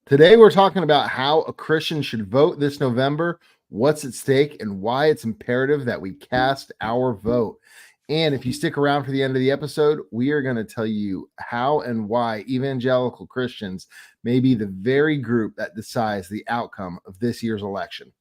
Today, we're talking about how a Christian should vote this November, what's at stake, and why it's imperative that we cast our vote. And if you stick around for the end of the episode, we are going to tell you how and why evangelical Christians may be the very group that decides the outcome of this year's election.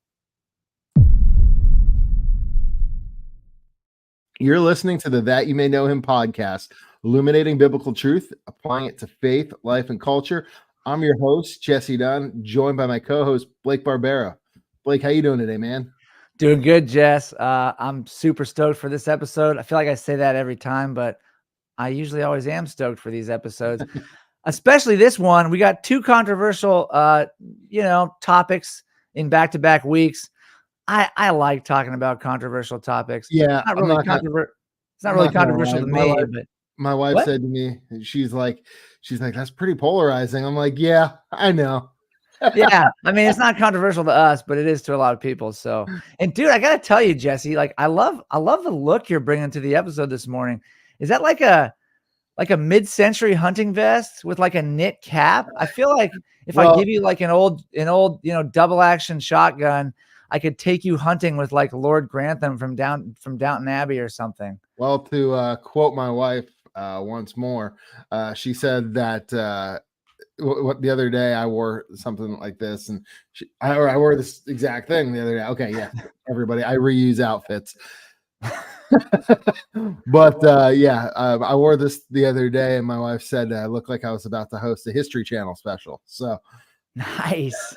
You're listening to the That You May Know Him podcast, illuminating biblical truth, applying it to faith, life, and culture. I'm your host, Jesse Dunn, joined by my co-host, Blake Barbera. Blake, how you doing today, man? Doing good, Jess. I'm super stoked for this episode. I feel like I say that every time, but I usually always am stoked for these episodes, especially this one. We got two controversial, topics in back-to-back weeks. I like talking about controversial topics. Yeah, it's not really controversial to me, but my wife said to me, she's like, that's pretty polarizing. I'm like, yeah, I know. Yeah, I mean, it's not controversial to us, but it is to a lot of people. So, and dude, I gotta tell you, Jesse, like I love the look you're bringing to the episode this morning. Is that like a mid-century hunting vest with like a knit cap? I feel like if I give you like an old double action shotgun, I could take you hunting with like Lord Grantham from Downton Abbey or something. Well, to quote my wife once more, she said that the other day I wore something like this, and I wore this exact thing the other day. Okay, yeah, everybody, I reuse outfits. But I wore this the other day, and my wife said I looked like I was about to host a History Channel special. So nice.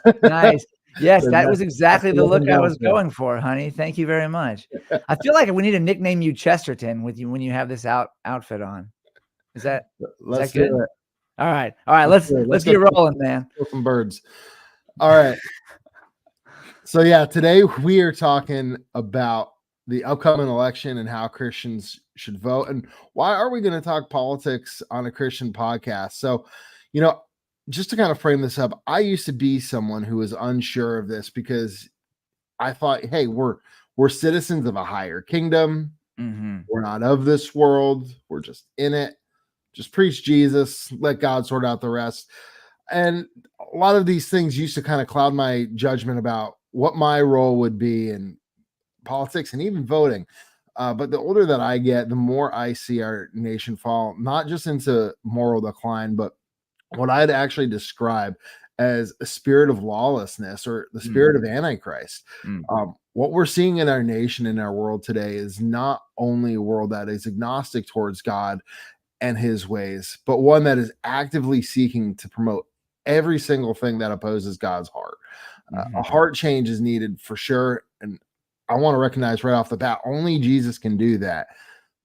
Yes, that was exactly the look I was going for, honey. Thank you very much. I feel like we need to nickname you Chesterton with you when you have this outfit on. Is that good? All right. Let's get rolling, man. Kill some birds. All right. So yeah, today we are talking about the upcoming election and how Christians should vote. And why are we going to talk politics on a Christian podcast? So, just to kind of frame this up, I used to be someone who was unsure of this because I thought, hey, we're citizens of a higher kingdom. Mm-hmm. We're not of this world. We're just in it. Just preach Jesus, let God sort out the rest. And a lot of these things used to kind of cloud my judgment about what my role would be in politics and even voting. But the older that I get, the more I see our nation fall, not just into moral decline, but what I'd actually describe as a spirit of lawlessness or the spirit of Antichrist. What we're seeing in our nation, in our world today, is not only a world that is agnostic towards God and his ways, but one that is actively seeking to promote every single thing that opposes God's heart. A heart change is needed for sure. And I want to recognize right off the bat, only Jesus can do that.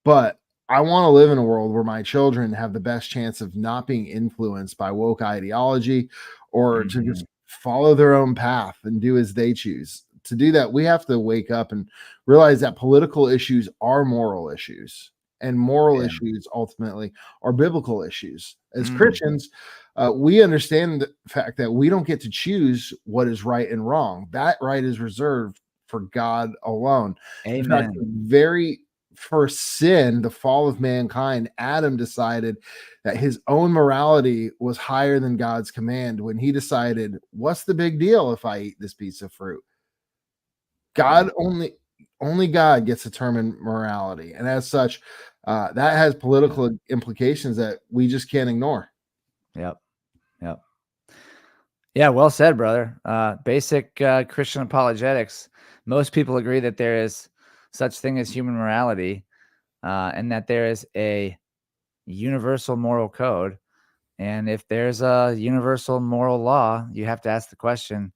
But I want to live in a world where my children have the best chance of not being influenced by woke ideology or to just follow their own path and do as they choose. To do that, we have to wake up and realize that political issues are moral issues. And moral issues ultimately are biblical issues. As Christians, we understand the fact that we don't get to choose what is right and wrong. That right is reserved for God alone. Amen. In fact, the very first sin, the fall of mankind, Adam decided that his own morality was higher than God's command when he decided, what's the big deal if I eat this piece of fruit? Only God gets to determine morality. And as such, that has political implications that we just can't ignore. Yep. Yeah, well said, brother. Basic Christian apologetics. Most people agree that there is such thing as human morality, and that there is a universal moral code. And if there's a universal moral law, you have to ask the question,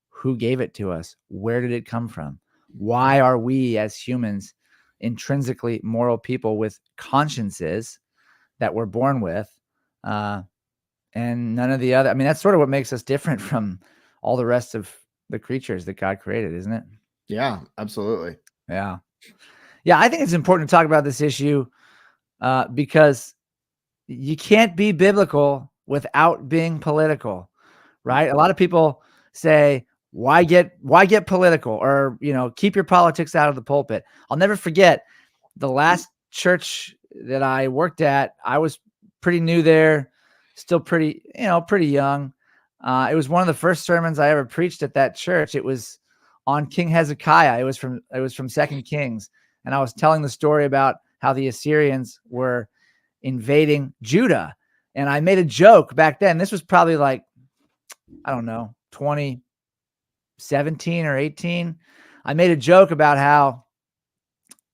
who gave it to us? Where did it come from? Why are we as humans intrinsically moral people with consciences that we're born with, and none of the other? I mean, that's sort of what makes us different from all the rest of the creatures that God created, isn't it? Yeah, absolutely. Yeah. I think it's important to talk about this issue because you can't be biblical without being political, right? A lot of people say, why get political, or, keep your politics out of the pulpit. I'll never forget the last church that I worked at. I was pretty new there, still pretty young. It was one of the first sermons I ever preached at that church. It was on King Hezekiah. It was from 2 Kings. And I was telling the story about how the Assyrians were invading Judah. And I made a joke back then. This was probably like, I don't know, 2017 or 18. I made a joke about how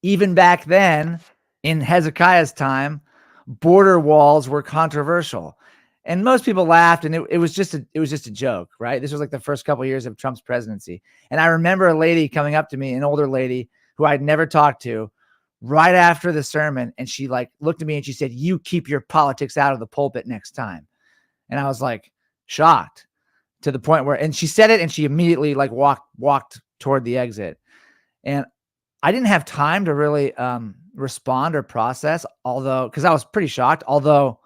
even back then in Hezekiah's time, border walls were controversial. And most people laughed, and it was just a joke, right? This was like the first couple of years of Trump's presidency. And I remember a lady coming up to me, an older lady who I'd never talked to, right after the sermon, and she like looked at me and she said, "You keep your politics out of the pulpit next time." And I was like shocked, to the point where, and she said it and she immediately like walked toward the exit. And I didn't have time to really respond or process, although, because I was pretty shocked. Although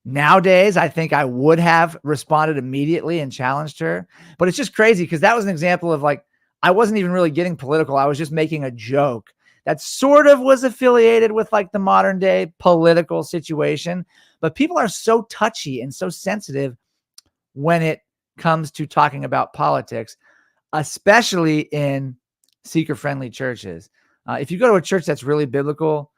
nowadays I think I would have responded immediately and challenged her. But it's just crazy because that was an example of like, I wasn't even really getting political. I was just making a joke that sort of was affiliated with like the modern day political situation. But people are so touchy and so sensitive when it comes to talking about politics, especially in seeker-friendly churches. If you go to a church that's really biblical,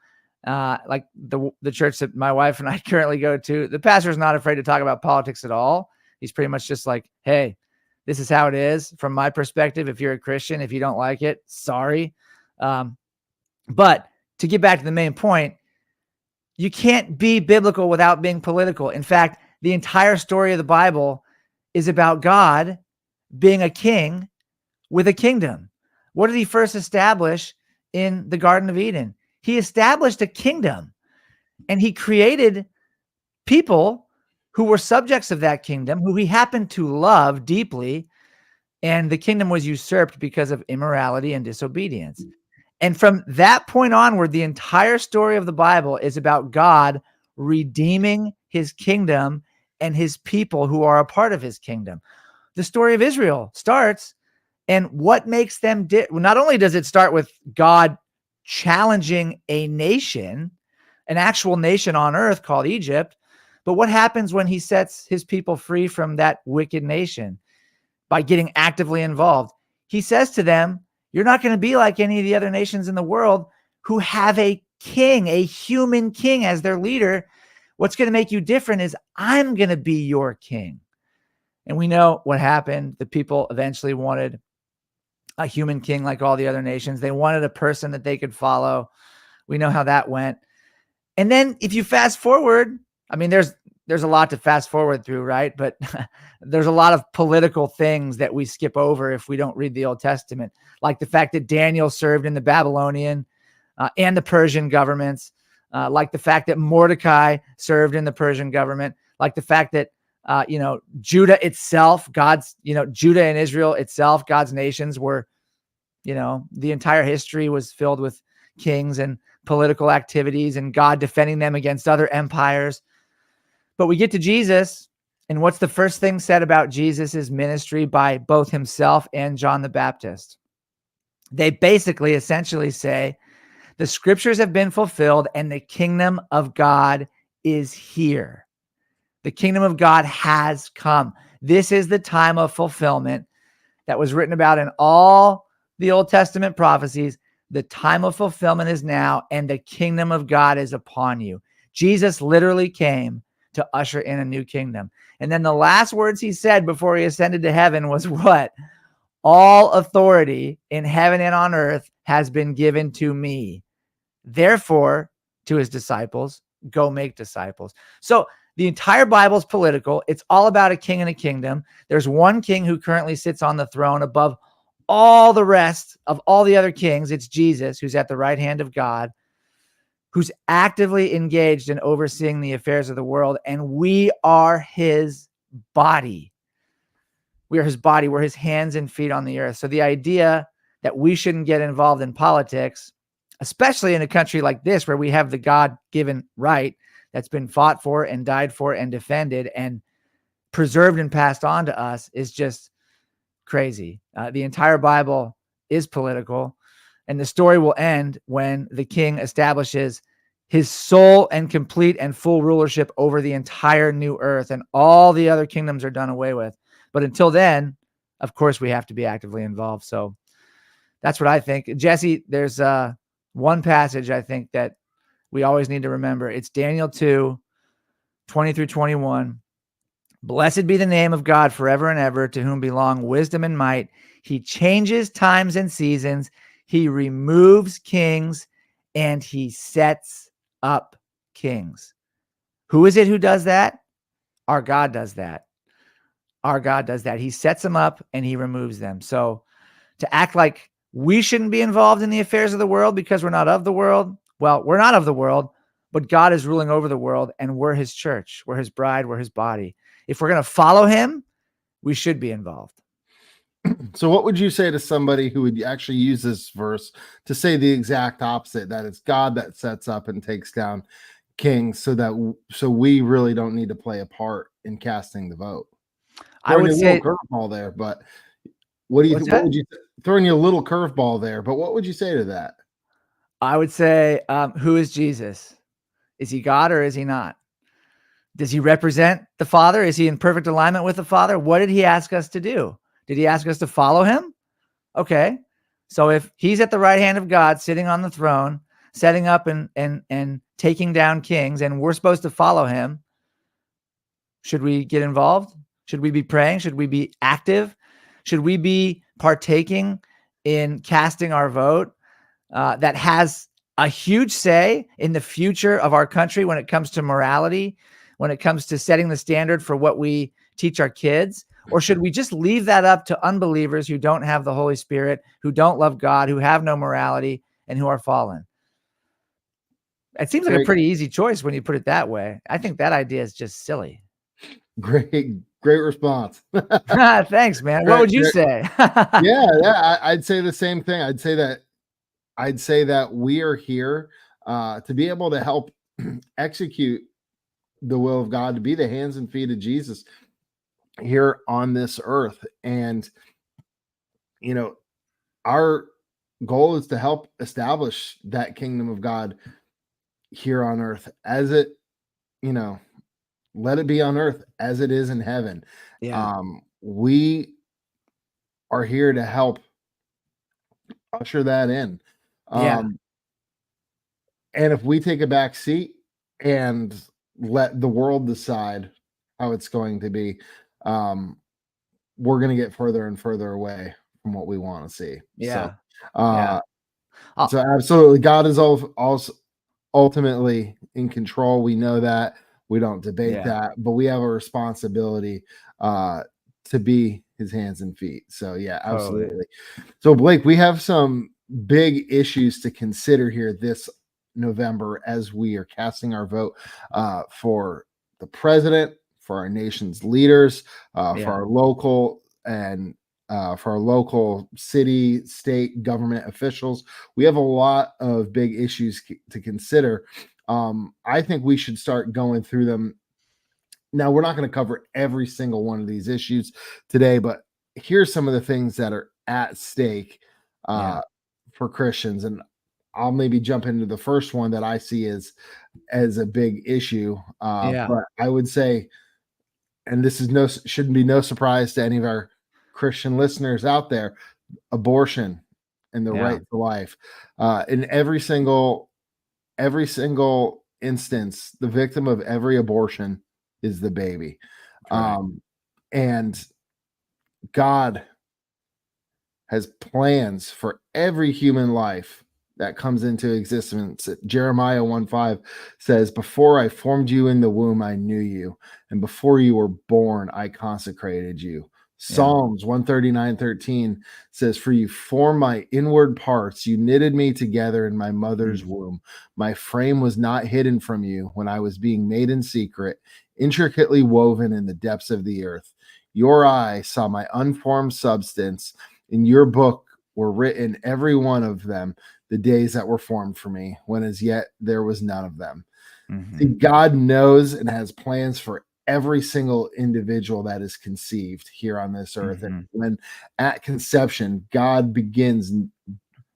like the church that my wife and I currently go to, the pastor is not afraid to talk about politics at all. He's pretty much just like, "Hey, this is how it is from my perspective. If you're a Christian, if you don't like it, sorry." But to get back to the main point, you can't be biblical without being political. In fact, the entire story of the Bible is about God being a king with a kingdom. What did he first establish in the Garden of Eden? He established a kingdom, and he created people who were subjects of that kingdom, who he happened to love deeply, and the kingdom was usurped because of immorality and disobedience. And from that point onward, the entire story of the Bible is about God redeeming his kingdom and his people who are a part of his kingdom. The story of Israel starts, and what makes them not only does it start with God challenging a nation, an actual nation on earth called Egypt, but what happens when he sets his people free from that wicked nation? By getting actively involved. He says to them, "You're not going to be like any of the other nations in the world who have a king, a human king as their leader. What's going to make you different is I'm going to be your king." And we know what happened. The people eventually wanted a human king like all the other nations. They wanted a person that they could follow. We know how that went. And then if you fast forward, I mean, there's a lot to fast forward through, right? But there's a lot of political things that we skip over if we don't read the Old Testament, like the fact that Daniel served in the Babylonian and the Persian governments, like the fact that Mordecai served in the Persian government, like the fact that, Judah itself, Judah and Israel itself, God's nations were, the entire history was filled with kings and political activities and God defending them against other empires. But we get to Jesus, and what's the first thing said about Jesus's ministry by both himself and John the Baptist? They basically essentially say, the scriptures have been fulfilled and the kingdom of God is here. The kingdom of God has come. This is the time of fulfillment that was written about in all the Old Testament prophecies. The time of fulfillment is now, and the kingdom of God is upon you. Jesus literally came to usher in a new kingdom. And then the last words he said before he ascended to heaven was what? All authority in heaven and on earth has been given to me. Therefore, to his disciples, go make disciples. So the entire Bible is political. It's all about a king and a kingdom. There's one king who currently sits on the throne above all the rest of all the other kings. It's Jesus, who's at the right hand of God, who's actively engaged in overseeing the affairs of the world, and we are his body. We are his body. We're his hands and feet on the earth. So the idea that we shouldn't get involved in politics, especially in a country like this where we have the God-given right that's been fought for and died for and defended and preserved and passed on to us, is just crazy. The entire Bible is political. And the story will end when the king establishes his sole and complete and full rulership over the entire new earth, and all the other kingdoms are done away with. But until then, of course, we have to be actively involved. So that's what I think. Jesse, there's one passage I think that we always need to remember. It's Daniel 2:20-21. Blessed be the name of God forever and ever, to whom belong wisdom and might. He changes times and seasons. He removes kings and he sets up kings. Who is it who does that? Our God does that. Our God does that. He sets them up and he removes them. So to act like we shouldn't be involved in the affairs of the world because we're not of the world, well, we're not of the world, but God is ruling over the world and we're his church. We're his bride. We're his body. If we're going to follow him, we should be involved. So what would you say to somebody who would actually use this verse to say the exact opposite, that it's God that sets up and takes down kings, so we really don't need to play a part in casting the vote? I would say curveball there, but what do you think? What would you throwing you a little curveball there, but what would you say to that? I would say, who is Jesus? Is he God or is he not? Does he represent the Father? Is he in perfect alignment with the Father? What did he ask us to do? Did he ask us to follow him? Okay. So if he's at the right hand of God, sitting on the throne, setting up and taking down kings, and we're supposed to follow him, should we get involved? Should we be praying? Should we be active? Should we be partaking in casting our vote that has a huge say in the future of our country when it comes to morality, when it comes to setting the standard for what we teach our kids? Or should we just leave that up to unbelievers who don't have the Holy Spirit, who don't love God, who have no morality, and who are fallen? It seems like a pretty easy choice when you put it that way. I think that idea is just silly. Great response. Thanks, man. What would you say? Yeah, I'd say the same thing. I'd say that we are here to be able to help execute the will of God, to be the hands and feet of Jesus here on this earth. And our goal is to help establish that kingdom of God here on earth, as it, let it be on earth as it is in heaven. Yeah. We are here to help usher that in. And if we take a back seat and let the world decide how it's going to be, we're going to get further and further away from what we want to see. Yeah. So absolutely, God is also ultimately in control. We know that. We don't debate that, but we have a responsibility to be his hands and feet. So yeah, absolutely. Totally. So Blake, we have some big issues to consider here this November as we are casting our vote for the president, for our nation's leaders, for our local and for our local city, state government officials. We have a lot of big issues to consider. I think we should start going through them. Now, we're not going to cover every single one of these issues today, but here's some of the things that are at stake for Christians. And I'll maybe jump into the first one that I see as a big issue. But I would say, and this is shouldn't be no surprise to any of our Christian listeners out there, abortion and the right to life. In every single instance, the victim of every abortion is the baby. And God has plans for every human life that comes into existence. Jeremiah 1:5 says, "Before I formed you in the womb, I knew you, and before you were born, I consecrated you." Psalms 139:13 says, "For you formed my inward parts, you knitted me together in my mother's womb. My frame was not hidden from you when I was being made in secret, intricately woven in the depths of the earth. Your eye saw my unformed substance. In your book were written, every one of them, the days that were formed for me, when as yet there was none of them." See, God knows and has plans for every single individual that is conceived here on this earth. And when at conception, God begins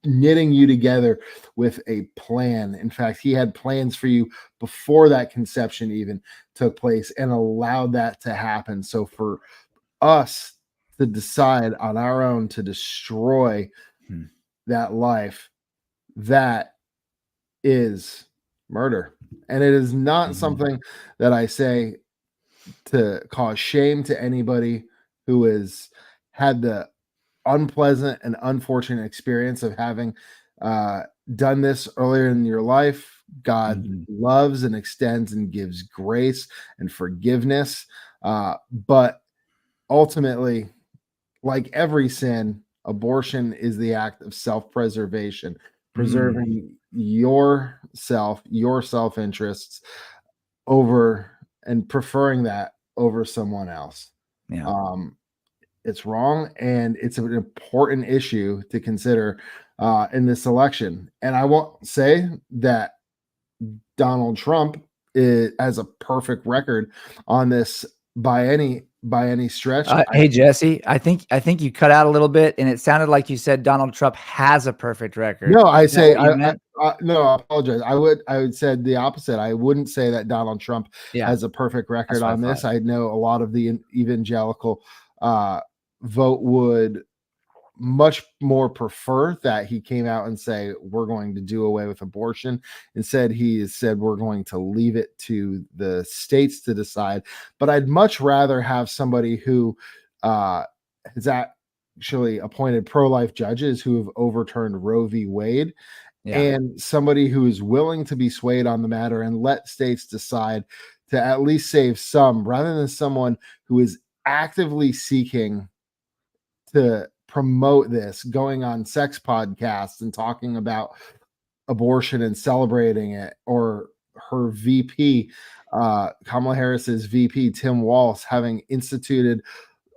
knitting you together with a plan. In fact, he had plans for you before that conception even took place and allowed that to happen. So for us to decide on our own to destroy that life, that is murder. And it is not something that I say to cause shame to anybody who has had the unpleasant and unfortunate experience of having done this earlier in your life. God loves and extends and gives grace and forgiveness. But ultimately, like every sin, abortion is the act of self-preservation, preserving yourself, your self-interests over and preferring that over someone else. Yeah. It's wrong, and it's an important issue to consider in this election. And I won't say that Donald Trump has a perfect record on this by any stretch. Hey, Jesse, I think you cut out a little bit, and it sounded like you said Donald Trump has a perfect record. No, I Is that say what you meant? no, I apologize. I would said the opposite. I wouldn't say that Donald Trump Yeah, has a perfect record what I on this. thought. I know a lot of the evangelical vote would much more prefer that he came out and say we're going to do away with abortion. Instead, he has said we're going to leave it to the states to decide. But I'd much rather have somebody who has actually appointed pro-life judges who have overturned Roe v. Wade, and somebody who is willing to be swayed on the matter and let states decide to at least save some, rather than someone who is actively seeking to promote this, going on sex podcasts and talking about abortion and celebrating it, or her VP, Kamala Harris's VP, Tim Walz, having instituted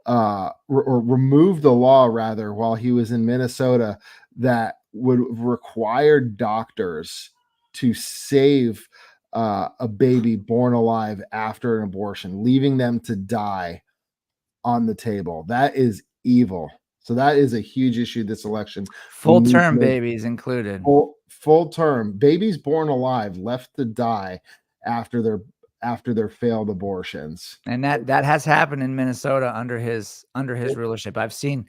or removed the law, rather, while he was in Minnesota, that would require doctors to save a baby born alive after an abortion, leaving them to die on the table. That is evil. So that is a huge issue this election. Full term babies included. Full term babies born alive, left to die after their failed abortions. And that has happened in Minnesota under his rulership. I've seen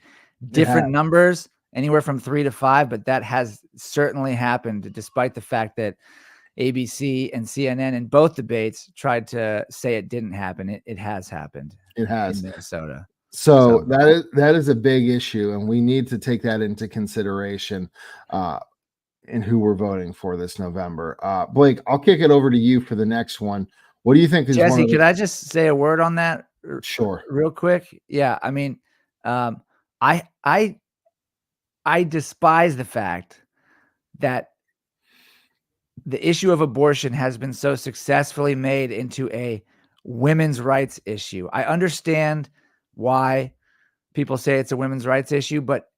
different numbers, anywhere from 3 to 5, but that has certainly happened, despite the fact that ABC and CNN in both debates tried to say it didn't happen. It has happened. It has in Minnesota. So that is a big issue, and we need to take that into consideration in who we're voting for this November. Blake, I'll kick it over to you for the next one. What do you think is Jesse? Could I just say a word on that? Sure. Real quick. Yeah. I mean, I despise the fact that the issue of abortion has been so successfully made into a women's rights issue. I understand why people say it's a women's rights issue, but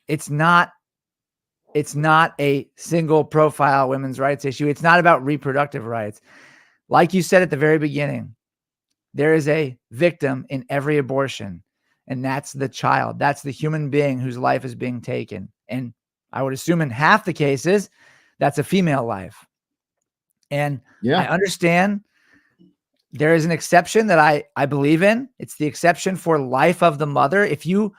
it's not a single profile women's rights issue. It's not about reproductive rights. Like you said at the very beginning, there is a victim in every abortion, and that's the child. That's the human being whose life is being taken. And I would assume in half the cases, that's a female life. And I understand there is an exception that I believe in. It's the exception for life of the mother. If you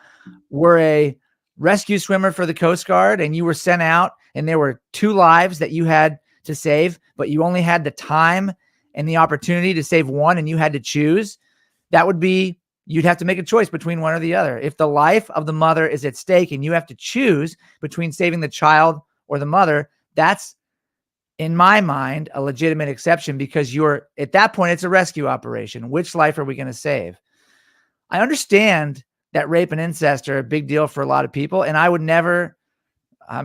were a rescue swimmer for the Coast Guard and you were sent out and there were 2 lives that you had to save, but you only had the time and the opportunity to save one and you had to choose, that would be, you'd have to make a choice between one or the other. If the life of the mother is at stake and you have to choose between saving the child or the mother, that's, in my mind, a legitimate exception, because you're at that point, it's a rescue operation. Which life are we going to save? I understand that rape and incest are a big deal for a lot of people. And I would never, I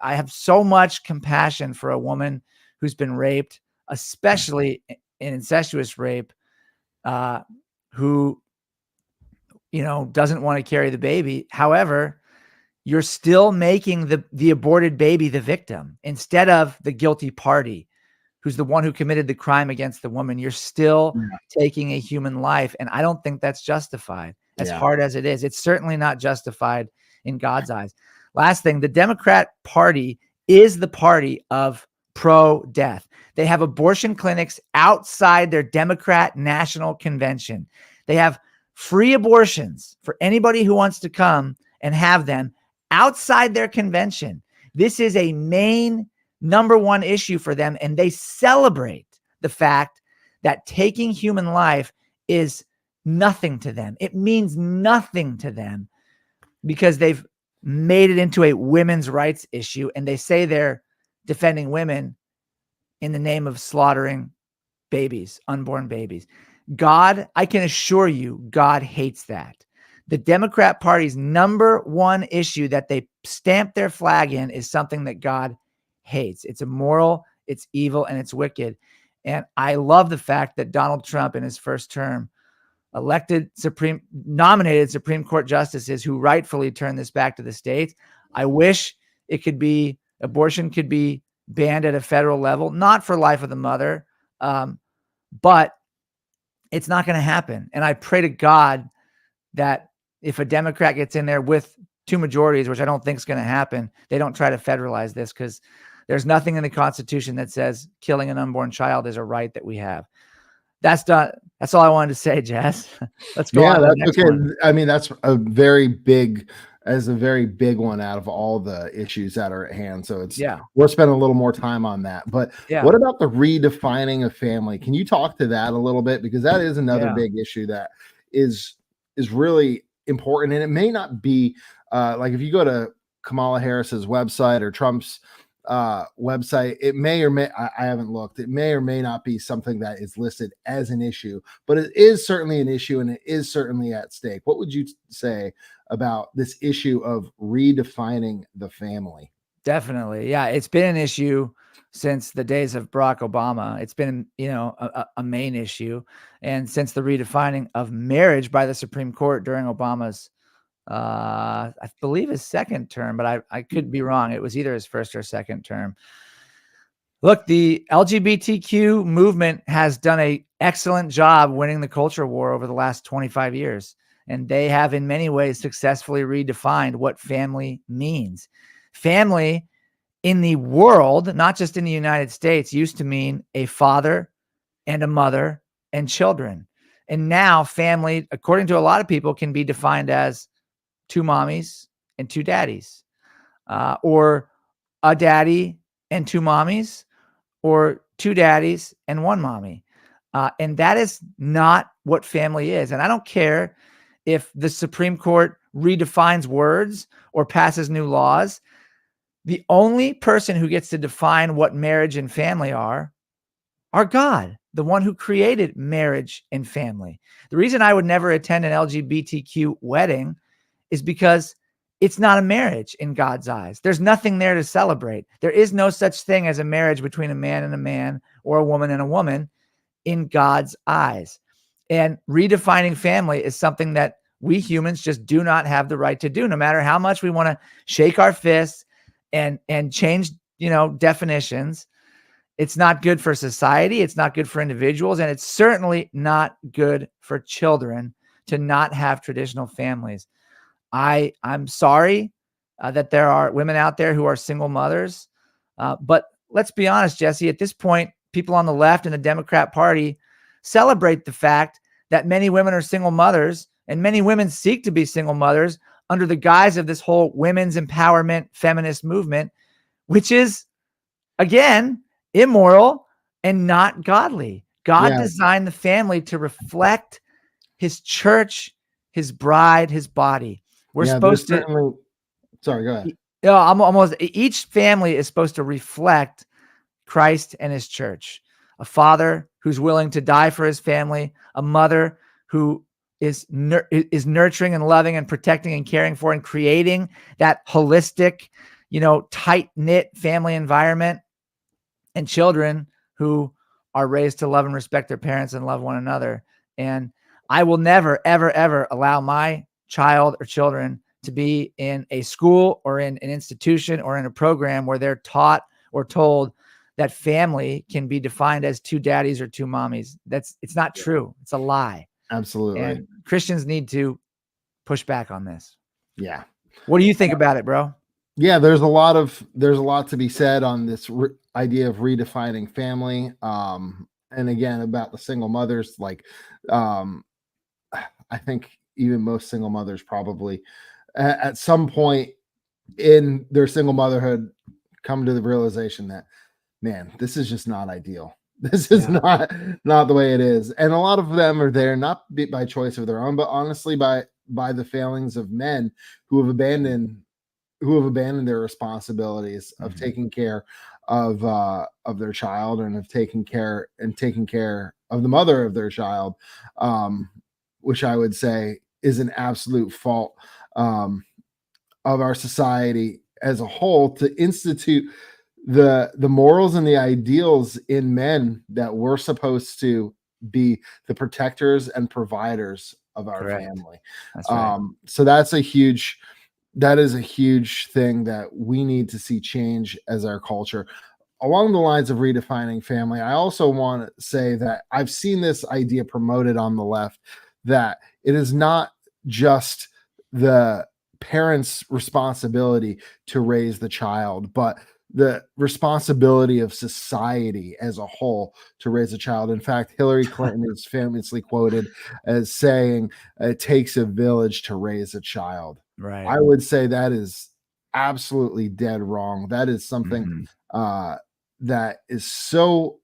have so much compassion for a woman who's been raped, especially in incestuous rape, who, doesn't want to carry the baby. However, you're still making the aborted baby the victim instead of the guilty party, who's the one who committed the crime against the woman. You're still taking a human life. And I don't think that's justified, as hard as it is. It's certainly not justified in God's eyes. Last thing, the Democrat Party is the party of pro-death. They have abortion clinics outside their Democrat National Convention. They have free abortions for anybody who wants to come and have them outside their convention. This is a main number one issue for them, and they celebrate the fact that taking human life is nothing to them. It means nothing to them because they've made it into a women's rights issue, and they say they're defending women in the name of slaughtering babies, unborn babies. God, I can assure you, God hates that. The Democrat Party's number one issue that they stamp their flag in is something that God hates. It's immoral, it's evil, and it's wicked. And I love the fact that Donald Trump in his first term nominated Supreme Court justices who rightfully turned this back to the states. I wish abortion could be banned at a federal level, not for life of the mother, but it's not going to happen. And I pray to God that if a Democrat gets in there with 2 majorities, which I don't think is going to happen, they don't try to federalize this, because there's nothing in the Constitution that says killing an unborn child is a right that we have. That's all I wanted to say, Jess. Let's go on to the next one. I mean, that's a very big one out of all the issues that are at hand. So we're spending a little more time on that. But what about the redefining of family? Can you talk to that a little bit? Because that is another big issue that is really important. And it may not be like if you go to Kamala Harris's website or Trump's website, it may or may, I haven't looked, it may or may not be something that is listed as an issue, but it is certainly an issue and it is certainly at stake. What would you say about this issue of redefining the family? Definitely. Yeah. It's been an issue since the days of Barack Obama. It's been, a main issue. And since the redefining of marriage by the Supreme Court during Obama's I believe his second term, but I could be wrong. It was either his first or second term. Look, the LGBTQ movement has done an excellent job winning the culture war over the last 25 years. And they have in many ways successfully redefined what family means. Family in the world, not just in the United States, used to mean a father and a mother and children. And now family, according to a lot of people, can be defined as 2 mommies and 2 daddies, or a daddy and 2 mommies, or 2 daddies and 1 mommy. And that is not what family is. And I don't care if the Supreme Court redefines words or passes new laws. The only person who gets to define what marriage and family are God, the one who created marriage and family. The reason I would never attend an LGBTQ wedding is because it's not a marriage in God's eyes. There's nothing there to celebrate. There is no such thing as a marriage between a man and a man or a woman and a woman in God's eyes. And redefining family is something that we humans just do not have the right to do, no matter how much we want to shake our fists and change, definitions. It's not good for society. It's not good for individuals. And it's certainly not good for children to not have traditional families. I'm sorry that there are women out there who are single mothers. But let's be honest, Jesse, at this point, people on the left and the Democrat Party celebrate the fact that many women are single mothers, and many women seek to be single mothers under the guise of this whole women's empowerment feminist movement, which is, again, immoral and not godly. God designed the family to reflect his church, his bride, his body. We're supposed to. Sorry, go ahead. Each family is supposed to reflect Christ and his church. A father who's willing to die for his family, a mother who is nurturing and loving and protecting and caring for and creating that holistic, tight-knit family environment, and children who are raised to love and respect their parents and love one another. And I will never, ever, ever allow my child or children to be in a school or in an institution or in a program where they're taught or told that family can be defined as 2 daddies or 2 mommies. It's not true. It's a lie. Absolutely. And Christians need to push back on this. Yeah. What do you think about it, bro? Yeah, there's a lot to be said on this idea of redefining family. And again, about the single mothers, like, I think even most single mothers probably at some point in their single motherhood come to the realization that, man, this is just not ideal. This is not the way it is. And a lot of them are there not by choice of their own, but honestly by the failings of men who have abandoned their responsibilities of taking care of their child, and of taking care of the mother of their child, which I would say is an absolute fault of our society as a whole, to institute the morals and the ideals in men that we're supposed to be the protectors and providers of our family. That's right. So that is a huge thing that we need to see change as our culture. Along the lines of redefining family, I also want to say that I've seen this idea promoted on the left, that it is not just the parents' responsibility to raise the child, but the responsibility of society as a whole to raise a child. In fact, Hillary Clinton is famously quoted as saying, "It takes a village to raise a child." Right. I would say that is absolutely dead wrong. That is something that is so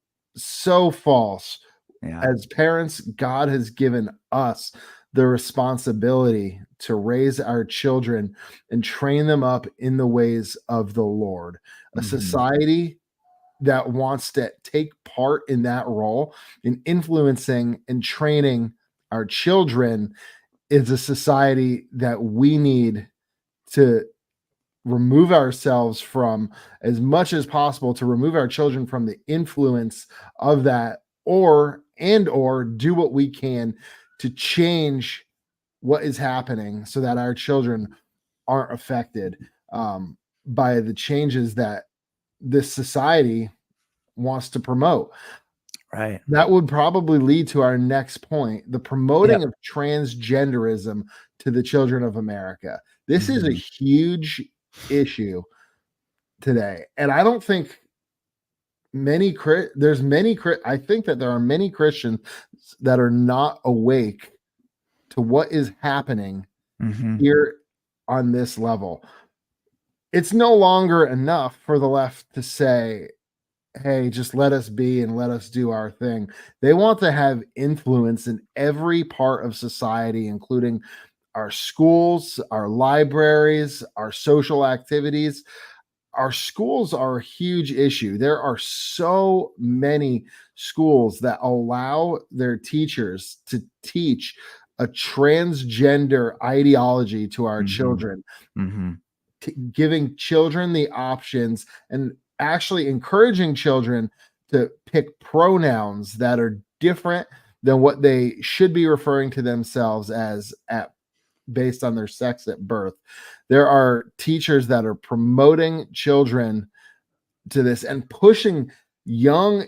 false. As parents, God has given us the responsibility to raise our children and train them up in the ways of the Lord. A society that wants to take part in that role in influencing and training our children is a society that we need to remove ourselves from, as much as possible, to remove our children from the influence of that, or do what we can to change what is happening so that our children aren't affected by the changes that this society wants to promote. Right. That would probably lead to our next point, the promoting of transgenderism to the children of America. This is a huge issue today. And I don't think I think that there are many Christians that are not awake to what is happening here on this level. It's no longer enough for the left to say, hey, just let us be and let us do our thing. They want to have influence in every part of society, including our schools, our libraries, our social activities. Our schools are a huge issue. There are so many schools that allow their teachers to teach a transgender ideology to our children, giving children the options and actually encouraging children to pick pronouns that are different than what they should be referring to themselves as based on their sex at birth. There are teachers that are promoting children to this and pushing young,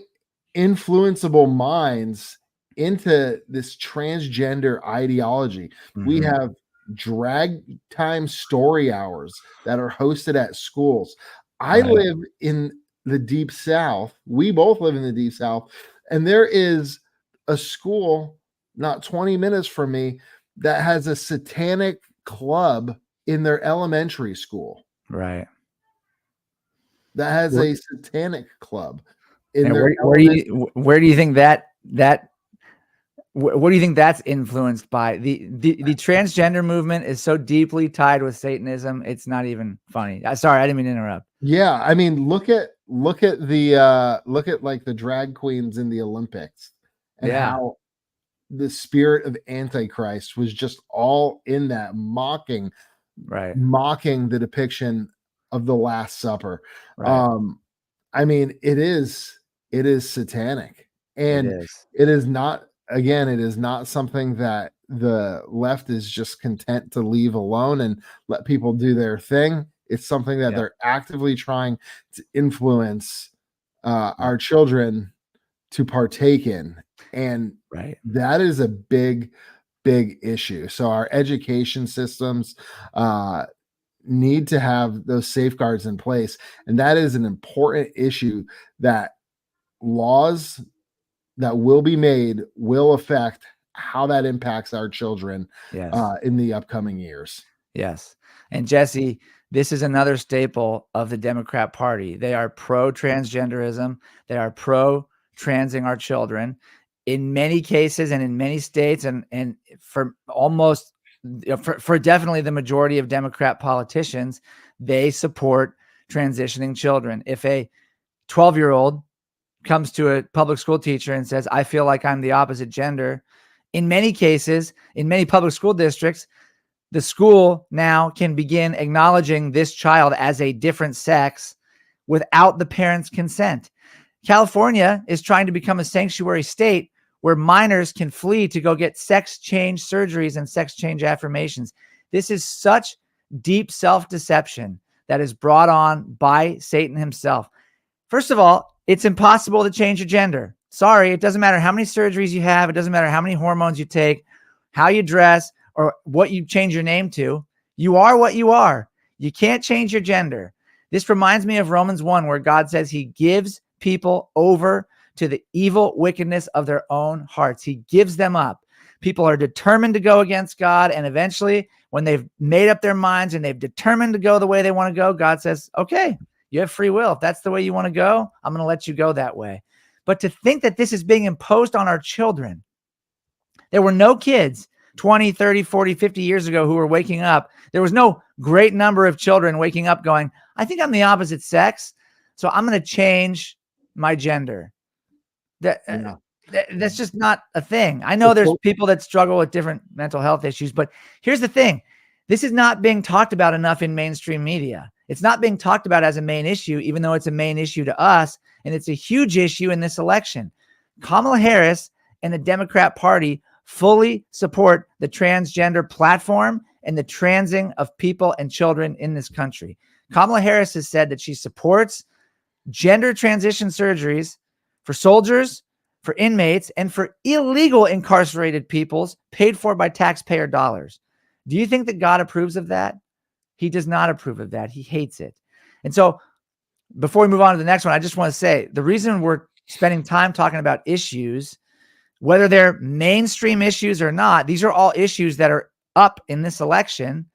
influenceable minds into this transgender ideology. We have drag time story hours that are hosted at schools. I live in the Deep South. We both live in the Deep South. And there is a school not 20 minutes from me that has a satanic club in their elementary school. Right. That has a satanic club in And their where do you think that what do you think that's influenced by? The transgender movement is so deeply tied with Satanism, it's not even funny. Sorry, I didn't mean to interrupt. Yeah, I mean, look at like the drag queens in the Olympics and how the spirit of Antichrist was just all in that, mocking the depiction of the Last Supper. I mean, it is satanic, and it is not something that the left is just content to leave alone and let people do their thing. It's something that they're actively trying to influence our children to partake in. And that is a big issue. So our education systems need to have those safeguards in place. And that is an important issue, that laws that will be made will affect how that impacts our children in the upcoming years. Yes. And Jesse, this is another staple of the Democrat Party. They are pro-transgenderism. They are pro-transing our children. In many cases and in many states, and for almost, for definitely the majority of Democrat politicians, they support transitioning children. If a 12-year-old comes to a public school teacher and says, I feel like I'm the opposite gender, in many cases, in many public school districts, the school now can begin acknowledging this child as a different sex without the parent's consent. California is trying to become a sanctuary state where minors can flee to go get sex change surgeries and sex change affirmations. This is such deep self-deception that is brought on by Satan himself. First of all, it's impossible to change your gender. Sorry, it doesn't matter how many surgeries you have. It doesn't matter how many hormones you take, how you dress, or what you change your name to. You are what you are. You can't change your gender. This reminds me of Romans 1, where God says he gives people over to the evil wickedness of their own hearts. He gives them up. People are determined to go against God, and eventually, when they've made up their minds and they've determined to go the way they want to go, God says, okay, you have free will. If that's the way you want to go, I'm going to let you go that way. But to think that this is being imposed on our children, there were no kids 20, 30, 40, 50 years ago who were waking up. There was no great number of children waking up going, I think I'm the opposite sex, so I'm going to change my gender. That's just not a thing. I know there's people that struggle with different mental health issues, but here's the thing. This is not being talked about enough in mainstream media. It's not being talked about as a main issue, even though it's a main issue to us, and it's a huge issue in this election. Kamala Harris and the Democrat Party fully support the transgender platform and the transing of people and children in this country. Kamala Harris has said that she supports gender transition surgeries for soldiers, for inmates, and for illegal incarcerated peoples paid for by taxpayer dollars. Do you think that God approves of that? He does not approve of that. He hates it. And so before we move on to the next one, I just want to say the reason we're spending time talking about issues, whether they're mainstream issues or not, these are all issues that are up in this election.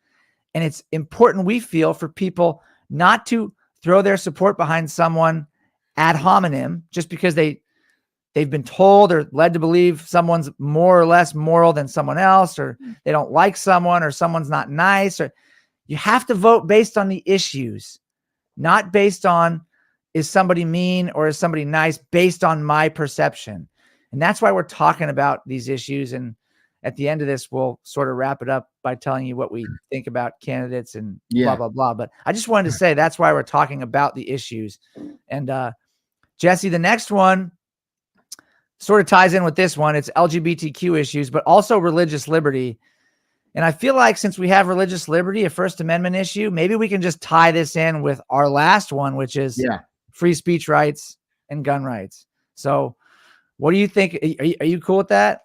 And it's important, we feel, for people not to throw their support behind someone ad hominem just because they've been told or led to believe someone's more or less moral than someone else, or they don't like someone, or someone's not nice. Or you have to vote based on the issues, not based on is somebody mean or is somebody nice, based on my perception. And that's why we're talking about these issues. And at the end of this, we'll sort of wrap it up by telling you what we think about candidates and blah, blah, blah. But I just wanted to say that's why we're talking about the issues. And Jesse, the next one sort of ties in with this one. It's LGBTQ issues, but also religious liberty. And I feel like since we have religious liberty, a First Amendment issue, maybe we can just tie this in with our last one, which is free speech rights and gun rights. So what do you think? Are you cool with that?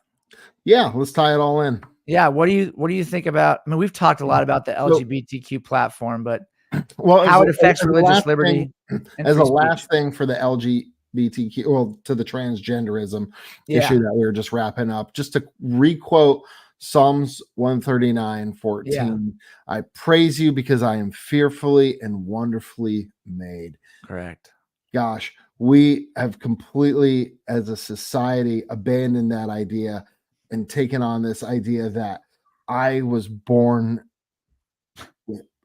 Yeah, let's tie it all in. Yeah. What do you think about, I mean, we've talked a lot about the LGBTQ platform, but how it affects religious liberty. As a last thing for the LGBTQ, well, to the transgenderism issue that we were just wrapping up, just to requote Psalms 139:14. I praise you because I am fearfully and wonderfully made. Correct. Gosh, we have completely, as a society, abandoned that idea and taken on this idea that I was born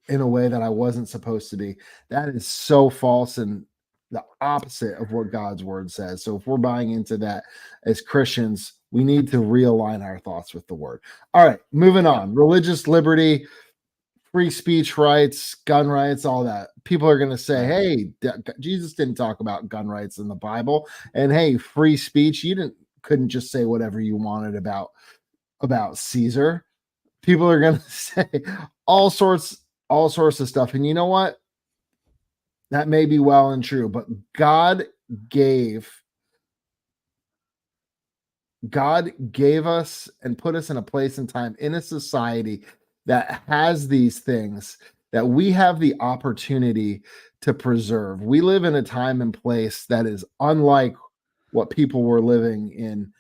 in a way that I wasn't supposed to be. That is so false and the opposite of what God's word says. So if we're buying into that as Christians, we need to realign our thoughts with the word. All right, moving on. Religious liberty, free speech rights, gun rights, all that. People are going to say, hey, Jesus didn't talk about gun rights in the Bible. And hey, free speech, you couldn't just say whatever you wanted about Caesar. People are going to say all sorts of stuff. And you know what? That may be well and true, but God gave us and put us in a place and time in a society that has these things that we have the opportunity to preserve. We live in a time and place that is unlike what people were living in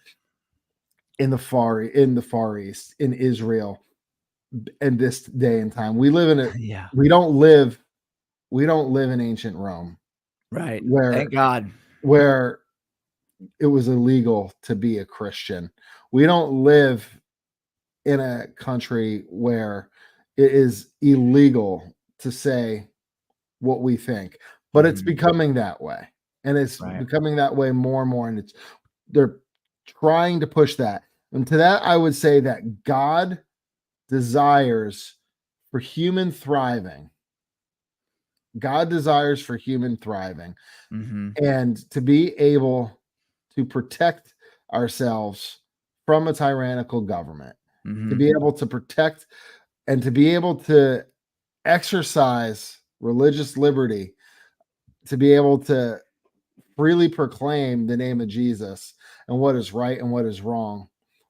in the Far East, in Israel, in this day and time. We live in a Yeah. we don't live in ancient Rome Right. where Thank God. it was illegal to be a Christian. We don't live in a country where it is illegal to say what we think, but it's Mhm. becoming that way, and it's Right. becoming that way more and more, and they're trying to push that. And to that, I would say that God desires for human thriving. God desires for human thriving, Mhm. and to be able to protect ourselves from a tyrannical government, to Mhm. be able to protect and to be able to exercise religious liberty, to be able to freely proclaim the name of Jesus and what is right and what is wrong.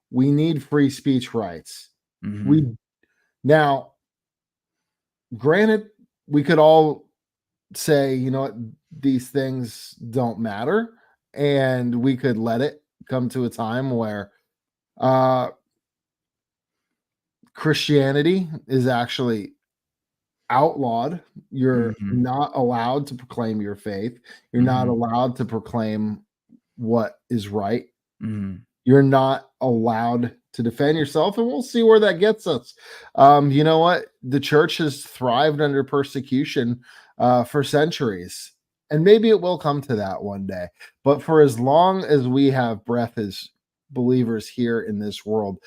We need free speech rights. Mhm. We now, granted, we could all say, you know what, these things don't matter, and we could let it come to a time where Christianity is actually outlawed. You're Mhm. not allowed to proclaim your faith. You're not Mhm. allowed to proclaim what is right. Mhm. You're not allowed to defend yourself, and we'll see where that gets us. You know what? The church has thrived under persecution for centuries, and maybe it will come to that one day. But for as long as we have breath as believers here in this world,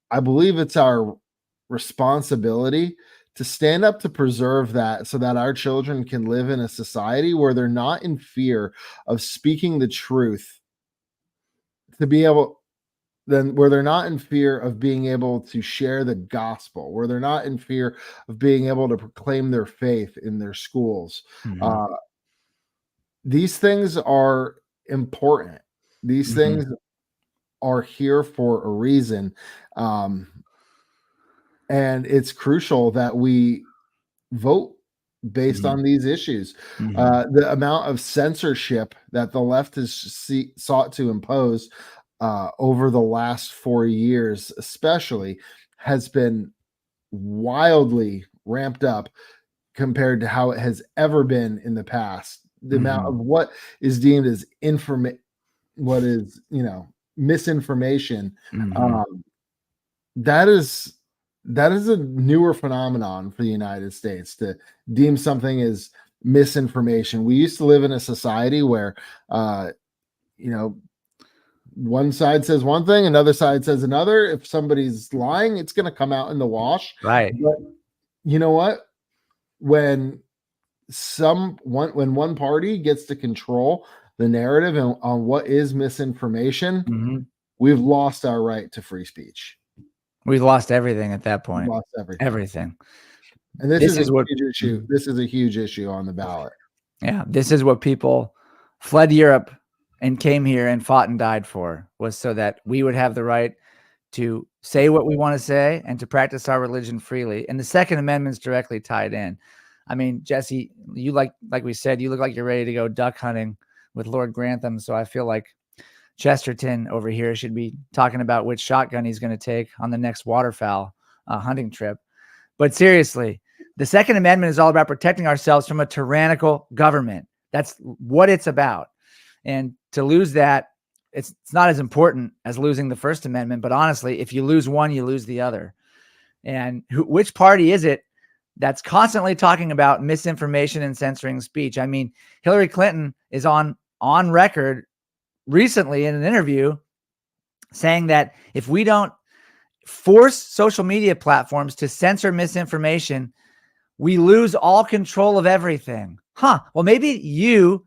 I believe it's our responsibility to stand up to preserve that so that our children can live in a society where they're not in fear of speaking the truth, to be able then where they're not in fear of being able to share the gospel, where they're not in fear of being able to proclaim their faith in their schools. Mhm. Uh, these things are important. These Mhm. things are here for a reason. Um, and it's crucial that we vote based Mhm. on these issues. Mhm. The amount of censorship that the left has sought to impose over the last 4 years, especially, has been wildly ramped up compared to how it has ever been in the past. The amount of Mhm. what is deemed as what is, misinformation, Mhm. um, that is a newer phenomenon for the United States, to deem something as misinformation. We used to live in a society where you know one side says one thing, another side says another. If somebody's lying, it's going to come out in the wash. Right. But you know what? When when one party gets to control the narrative and on what is misinformation, Mhm. we've lost our right to free speech. We lost everything at that We've point. lost everything. Everything. And this This is a is what huge issue. Mhm. This is a huge issue on the ballot. Yeah, this is what people fled Europe and came here and fought and died for, was so that we would have the right to say what we want to say and to practice our religion freely. And the Second Amendment's directly tied in. I mean, Jesse, you like we said, you look like you're ready to go duck hunting with Lord Grantham. So I feel like Chesterton over here should be talking about which shotgun he's going to take on the next waterfowl hunting trip. But seriously, the Second Amendment is all about protecting ourselves from a tyrannical government. That's what it's about. And to lose that, it's not as important as losing the First Amendment. But honestly, if you lose one, you lose the other. And which party is it that's constantly talking about misinformation and censoring speech? I mean, Hillary Clinton is on record recently in an interview saying that if we don't force social media platforms to censor misinformation, we lose all control of everything. Well, maybe you,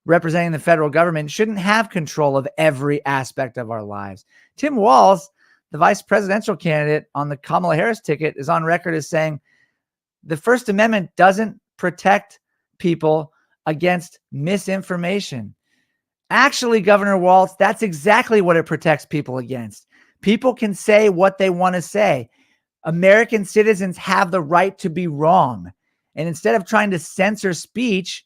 representing the federal government, shouldn't have control of every aspect of our lives. Tim Walz, the vice presidential candidate on the Kamala Harris ticket, is on record as saying the First Amendment doesn't protect people against misinformation. Actually, Governor Walz, that's exactly what it protects people against. People can say what they want to say. American citizens have the right to be wrong. And instead of trying to censor speech,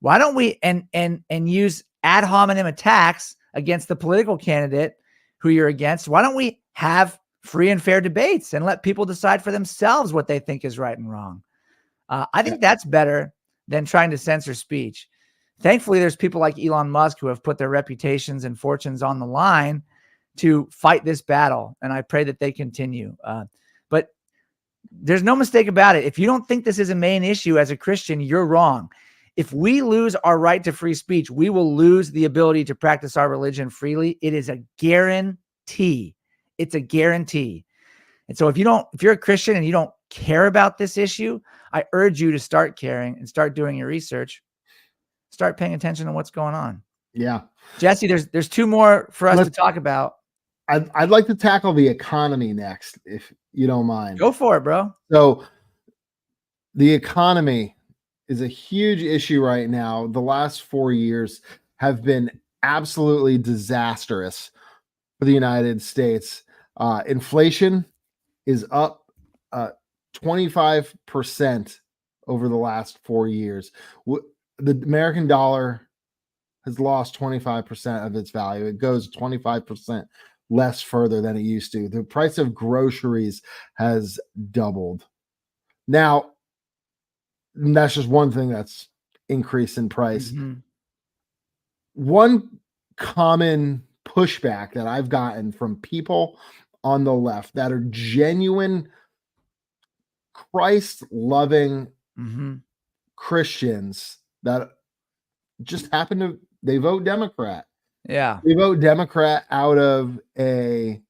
why don't we and use ad hominem attacks against the political candidate who you're against. Why don't we have free and fair debates and let people decide for themselves what they think is right and wrong? I think that's better than trying to censor speech. Thankfully, there's people like Elon Musk who have put their reputations and fortunes on the line to fight this battle, and I pray that they continue. But there's no mistake about it. If you don't think this is a main issue as a Christian, you're wrong. If we lose our right to free speech, we will lose the ability to practice our religion freely. It is a guarantee. It's a guarantee. And so if you're a Christian and you don't care about this issue, I urge you to start caring and start doing your research. Start paying attention to what's going on. Yeah. Jesse, there's two more for us to talk about. I'd like to tackle the economy next, if you don't mind. Go for it, bro. So the economy is a huge issue right now. The last 4 years have been absolutely disastrous for the United States. Inflation is up 25% over the last 4 years. The American dollar has lost 25% of its value. It goes 25% less further than it used to. The price of groceries has doubled. Now, that's just one thing that's increased in price. Mm-hmm. One common pushback that I've gotten from people on the left that are genuine Christ-loving Christians that just happen to, they vote Democrat. Yeah. They vote Democrat out of a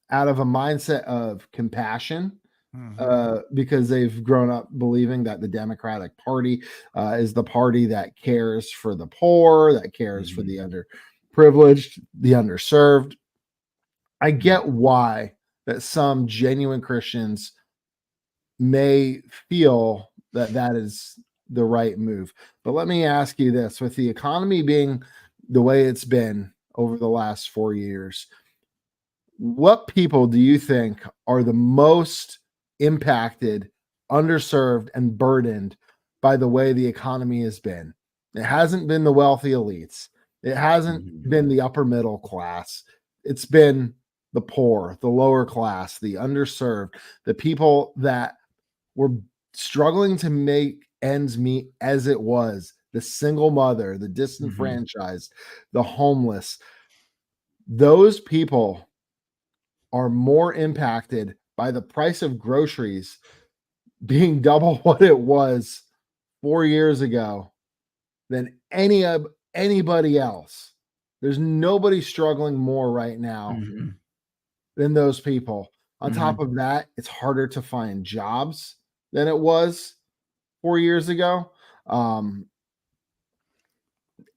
mindset of compassion, because they've grown up believing that the Democratic Party is the party that cares for the poor, that cares for the underprivileged, the underserved. I get why that some genuine Christians may feel that that is the right move. But let me ask you this, with the economy being the way it's been over the last 4 years, what people do you think are the most impacted, underserved, and burdened by the way the economy has been? It hasn't been the wealthy elites. It hasn't been the upper middle class. It's been the poor, the lower class, the underserved, the people that were struggling to make ends meet as it was, the single mother, the disenfranchised, the homeless. Those people are more impacted by the price of groceries being double what it was 4 years ago than anybody else. There's nobody struggling more right now than those people. On top of that, it's harder to find jobs than it was 4 years ago.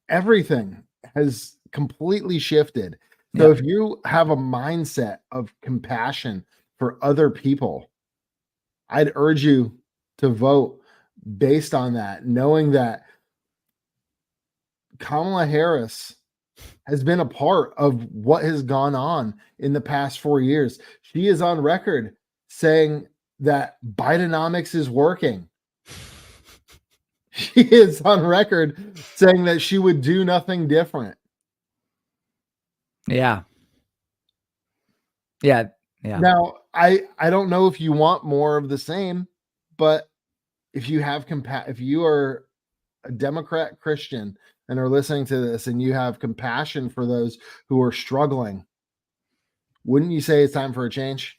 Everything has completely shifted. So if you have a mindset of compassion for other people, I'd urge you to vote based on that, knowing that Kamala Harris has been a part of what has gone on in the past 4 years. She is on record saying that Bidenomics is working. She is on record saying that she would do nothing different. Yeah. Now, I don't know if you want more of the same, but if you have if you are a Democrat Christian and are listening to this and you have compassion for those who are struggling, wouldn't you say it's time for a change?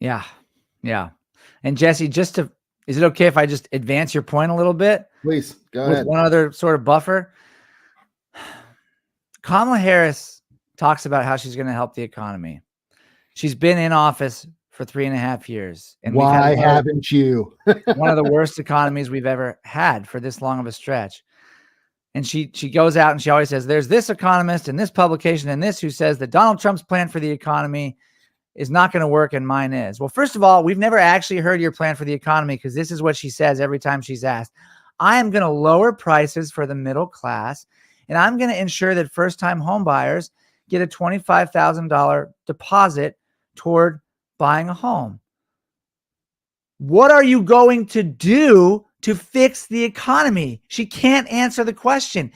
Yeah. And Jesse, is it okay if I just advance your point a little bit? Please, go ahead. One other sort of buffer. Kamala Harris talks about how she's going to help the economy. She's been in office for 3.5 years. And why haven't you? one of the worst economies we've ever had for this long of a stretch. And she goes out and she always says, there's this economist and this publication and this who says that Donald Trump's plan for the economy is not going to work and mine is. Well, first of all, we've never actually heard your plan for the economy, because this is what she says every time she's asked. I am going to lower prices for the middle class, and I'm going to ensure that first-time home buyers get a $25,000 deposit toward buying a home. What are you going to do to fix the economy? She can't answer the question.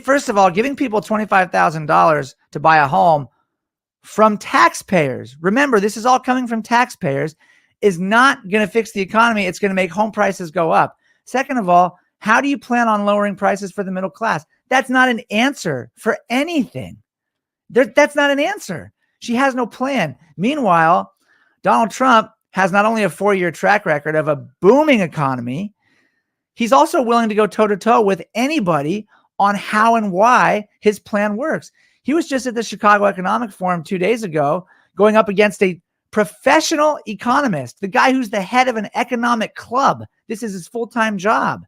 First of all, giving people $25,000 to buy a home from taxpayers. Remember, this is all coming from taxpayers, is not going to fix the economy. It's going to make home prices go up. Second of all, how do you plan on lowering prices for the middle class? That's not an answer for anything. That's not an answer. She has no plan. Meanwhile, Donald Trump has not only a 4-year track record of a booming economy, he's also willing to go toe-to-toe with anybody on how and why his plan works. He was just at the Chicago Economic Forum 2 days ago, going up against a professional economist, the guy who's the head of an economic club. This is his full-time job.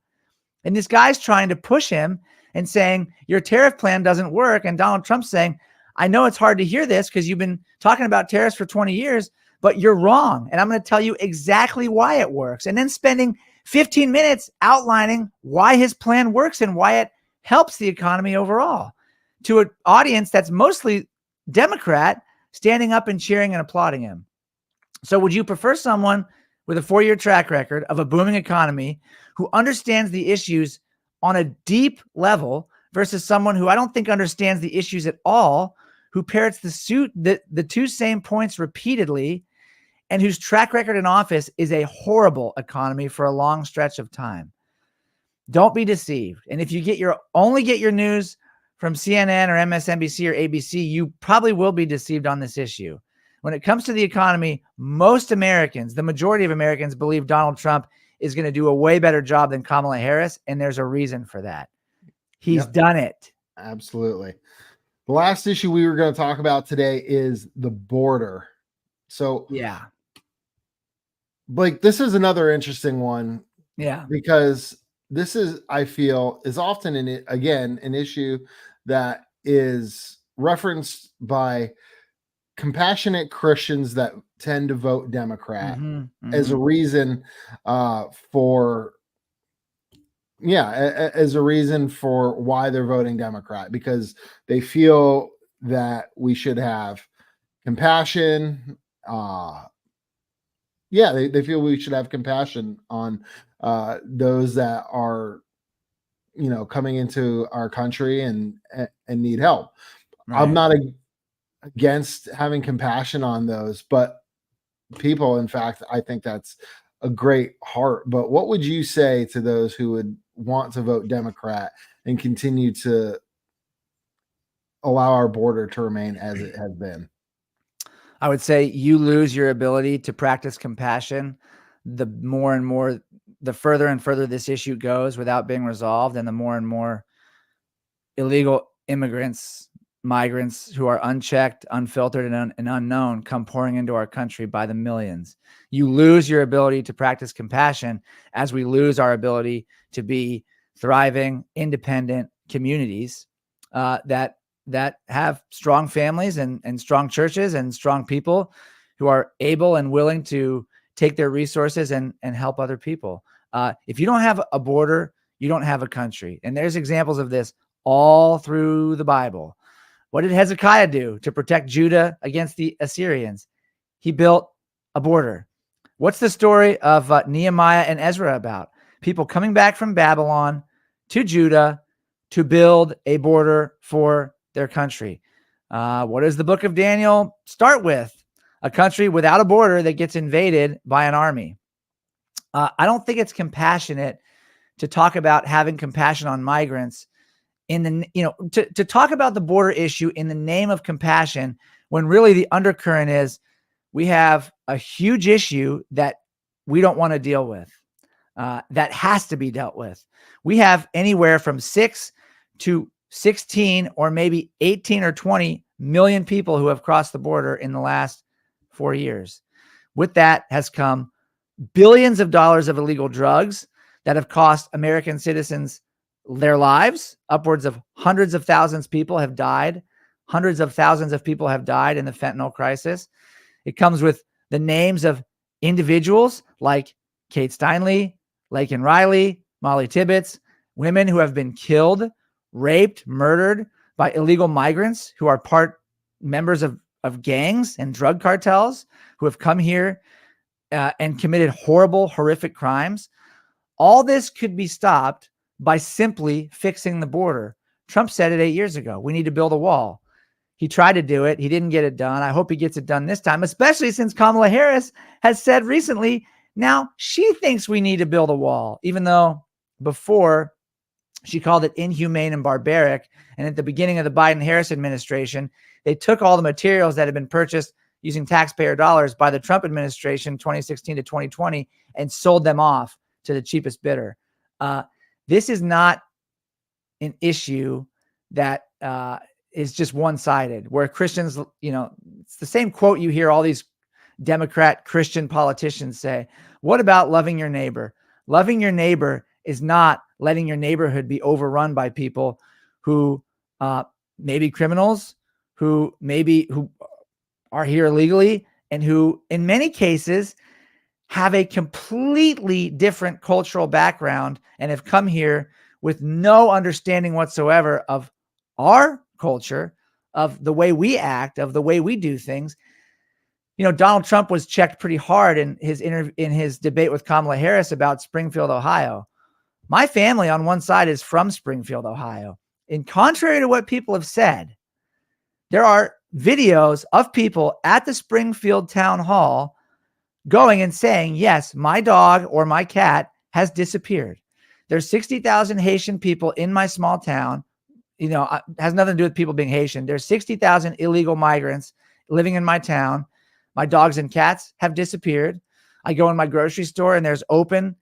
And this guy's trying to push him and saying, your tariff plan doesn't work. And Donald Trump's saying, I know it's hard to hear this because you've been talking about tariffs for 20 years, but you're wrong. And I'm going to tell you exactly why it works. And then spending 15 minutes outlining why his plan works and why it helps the economy overall to an audience that's mostly Democrat, standing up and cheering and applauding him. So would you prefer someone with a 4-year track record of a booming economy who understands the issues on a deep level versus someone who I don't think understands the issues at all, who parrots the two same points repeatedly, and whose track record in office is a horrible economy for a long stretch of time? Don't be deceived. And if you only get your news from CNN or MSNBC or ABC, you probably will be deceived on this issue. When it comes to the economy, most Americans, the majority of Americans, believe Donald Trump is going to do a way better job than Kamala Harris, and there's a reason for that. He's done it. Absolutely. The last issue we were going to talk about today is the border. So, yeah, Blake, this is another interesting one. Yeah. Because this is, I feel, is often an issue that is referenced by compassionate Christians that tend to vote Democrat as a reason as a reason for why they're voting Democrat, because they feel that we should have compassion. They feel we should have compassion on those that are, coming into our country and need help. Right. I'm not against having compassion on those, but people, in fact, I think that's a great heart. But what would you say to those who would want to vote Democrat and continue to allow our border to remain as it has been? I would say you lose your ability to practice compassion the more and more, the further and further this issue goes without being resolved, and the more and more illegal immigrants, migrants who are unchecked, unfiltered, and unknown come pouring into our country by the millions. You lose your ability to practice compassion as we lose our ability to be thriving, independent communities that have strong families and strong churches and strong people who are able and willing to take their resources and help other people. If you don't have a border, you don't have a country. And there's examples of this all through the Bible. What did Hezekiah do to protect Judah against the Assyrians? He built a border. What's the story of Nehemiah and Ezra about? People coming back from Babylon to Judah to build a border for their country. What does the book of Daniel start with? A country without a border that gets invaded by an army. I don't think it's compassionate to talk about having compassion on migrants to talk about the border issue in the name of compassion, when really the undercurrent is we have a huge issue that we don't want to deal with, that has to be dealt with. We have anywhere from 6 to 16 or maybe 18 or 20 million people who have crossed the border in the last 4 years. With that has come billions of dollars of illegal drugs that have cost American citizens their lives. Upwards of hundreds of thousands of people have died. Hundreds of thousands of people have died in the fentanyl crisis. It comes with the names of individuals like Kate Steinle, Laken Riley, Molly Tibbetts, women who have been killed, raped, murdered by illegal migrants who are members of gangs and drug cartels who have come here and committed horrible, horrific crimes. All this could be stopped by simply fixing the border. Trump said it 8 years ago. We need to build a wall. He tried to do it. He didn't get it done. I hope he gets it done this time, especially since Kamala Harris has said recently, now she thinks we need to build a wall, even though before she called it inhumane and barbaric. And at the beginning of the Biden-Harris administration, they took all the materials that had been purchased using taxpayer dollars by the Trump administration, 2016 to 2020, and sold them off to the cheapest bidder. This is not an issue that is just one-sided, where Christians, it's the same quote you hear all these Democrat Christian politicians say. What about loving your neighbor? Loving your neighbor is not letting your neighborhood be overrun by people who may be criminals, who are here illegally, and who in many cases have a completely different cultural background and have come here with no understanding whatsoever of our culture, of the way we act, of the way we do things. Donald Trump was checked pretty hard in his debate with Kamala Harris about Springfield, Ohio. My family on one side is from Springfield, Ohio. And contrary to what people have said, there are videos of people at the Springfield town hall going and saying, yes, my dog or my cat has disappeared. There's 60,000 Haitian people in my small town. It has nothing to do with people being Haitian. There's 60,000 illegal migrants living in my town. My dogs and cats have disappeared. I go in my grocery store and there's open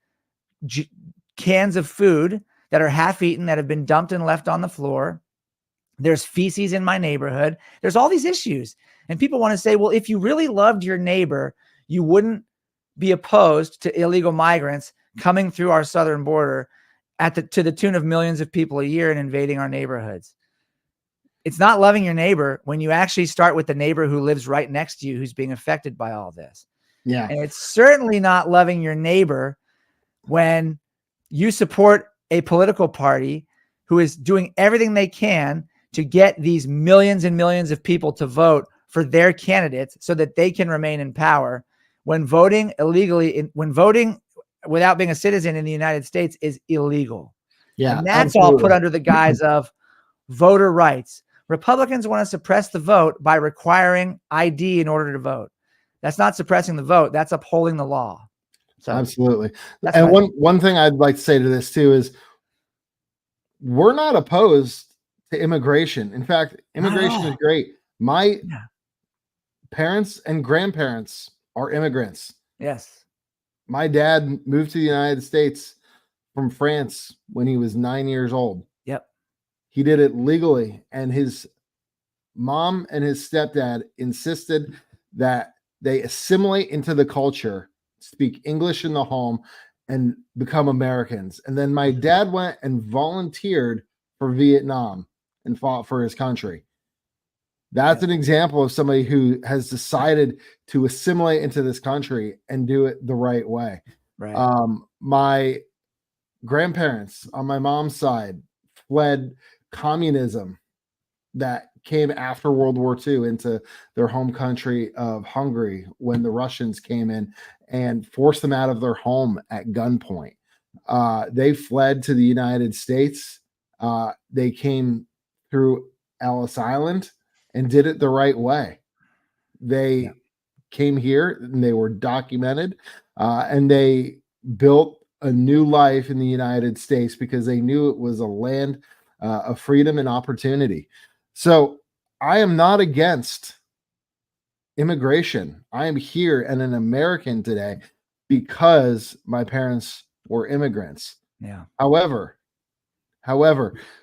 cans of food that are half eaten, that have been dumped and left on the floor. There's feces in my neighborhood. There's all these issues. And people want to say, well, if you really loved your neighbor, you wouldn't be opposed to illegal migrants coming through our southern border to the tune of millions of people a year and invading our neighborhoods. It's not loving your neighbor when you actually start with the neighbor who lives right next to you, who's being affected by all this. Yeah. And it's certainly not loving your neighbor when you support a political party who is doing everything they can to get these millions and millions of people to vote for their candidates so that they can remain in power, when voting illegally, when voting without being a citizen in the United States is illegal. Yeah. And that's absolutely. all put under the guise of voter rights. Republicans want to suppress the vote by requiring ID in order to vote. That's not suppressing the vote. That's upholding the law. So absolutely. And one thing I'd like to say to this too is we're not opposed to immigration. In fact, immigration is great. My parents and grandparents are immigrants. Yes. My dad moved to the United States from France when he was 9 years old. Yep. He did it legally, and his mom and his stepdad insisted that they assimilate into the culture, speak English in the home, and become Americans. And then my dad went and volunteered for Vietnam and fought for his country. That's an example of somebody who has decided to assimilate into this country and do it the right way. Right. My grandparents on my mom's side fled communism that came after World War II into their home country of Hungary when the Russians came in and forced them out of their home at gunpoint. They fled to the United States. They came through Ellis Island and did it the right way. They came here and they were documented, and they built a new life in the United States because they knew it was a land of freedom and opportunity. So I am not against immigration. I am here and an American today because my parents were immigrants. Yeah. However,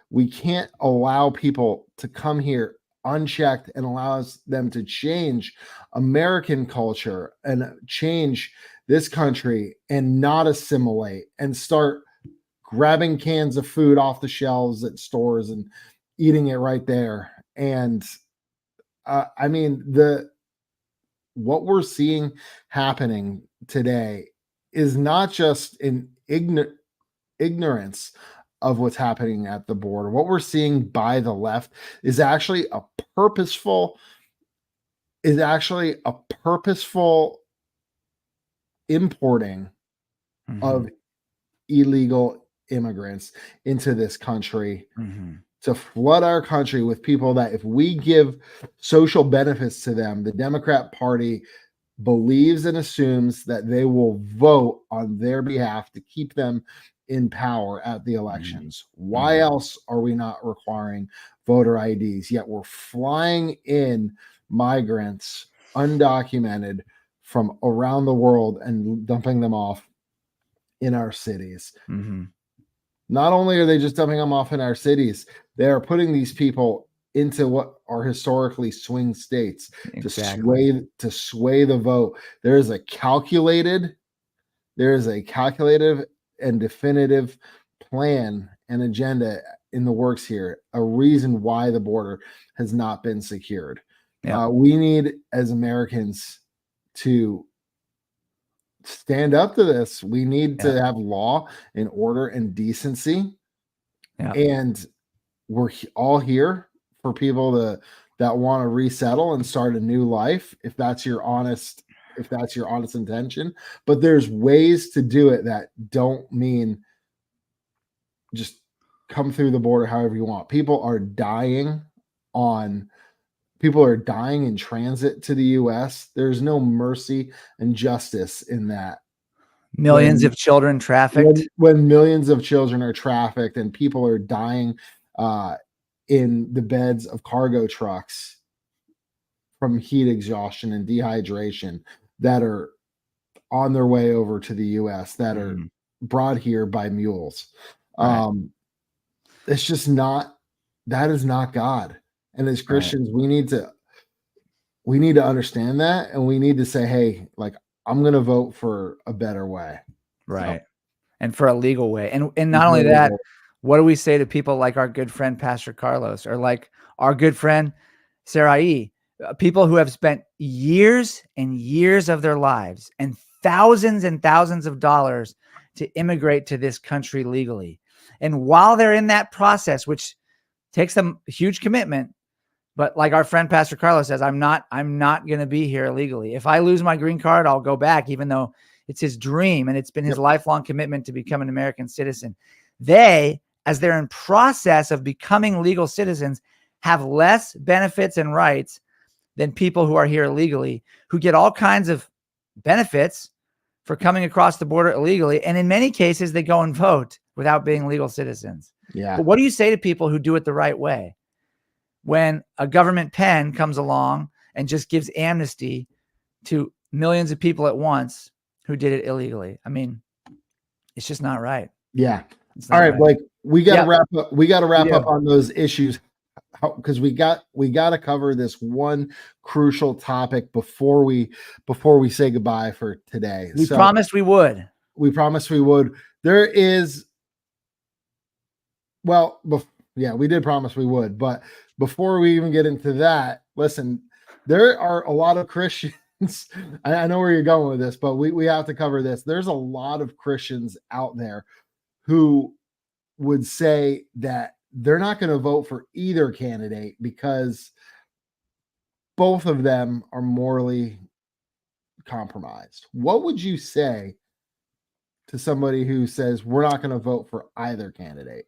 we can't allow people to come here unchecked and allows them to change American culture and change this country and not assimilate and start grabbing cans of food off the shelves at stores and eating it right there. And I mean, what we're seeing happening today is not just an ignorance of what's happening at the border. What we're seeing by the left is actually a purposeful importing of illegal immigrants into this country to flood our country with people that if we give social benefits to them, the Democrat Party believes and assumes that they will vote on their behalf to keep them in power at the elections. Why else are we not requiring voter IDs? Yet we're flying in migrants undocumented from around the world and dumping them off in our cities. Not only are they just dumping them off in our cities, they are putting these people into what are historically swing states to sway the vote. There is a calculated and definitive plan and agenda in the works here, a reason why the border has not been secured. We need, as Americans, to stand up to this. We need to have law and order and decency. And we're all here for people that want to resettle and start a new life, if that's your honest intention. But there's ways to do it that don't mean just come through the border however you want. People are dying in transit to the US. There's no mercy and justice in that. Millions of children trafficked. When millions of children are trafficked and people are dying in the beds of cargo trucks from heat exhaustion and dehydration that are on their way over to the US, that are brought here by mules. It's just not, that is not God. And as Christians, we need to understand that, and we need to say, hey, like, I'm going to vote for a better way. Right. So, and for a legal way. And not only that, what do we say to people like our good friend, Pastor Carlos, or like our good friend, 𝗎𝙪𝙗, people who have spent years and years of their lives and thousands of dollars to immigrate to this country legally. And while they're in that process, which takes them a huge commitment, but like our friend Pastor Carlos says, I'm not going to be here illegally. If I lose my green card, I'll go back, even though it's his dream and it's been his lifelong commitment to become an American citizen. They, as they're in process of becoming legal citizens, have less benefits and rights than people who are here illegally, who get all kinds of benefits for coming across the border illegally. And in many cases, they go and vote without being legal citizens. But what do you say to people who do it the right way? When a government pen comes along and just gives amnesty to millions of people at once who did it illegally. I mean, it's just not right. Yeah. All right, Blake, we got to wrap up. We got to wrap up on those issues, because we got to cover this one crucial topic before we say goodbye for today. We promised we would. We promised we would. There is, we did promise we would, but before we even get into that, listen, there are a lot of Christians. I know where you're going with this, but we have to cover this. There's a lot of Christians out there who would say that they're not going to vote for either candidate because both of them are morally compromised. What would you say to somebody who says we're not going to vote for either candidate?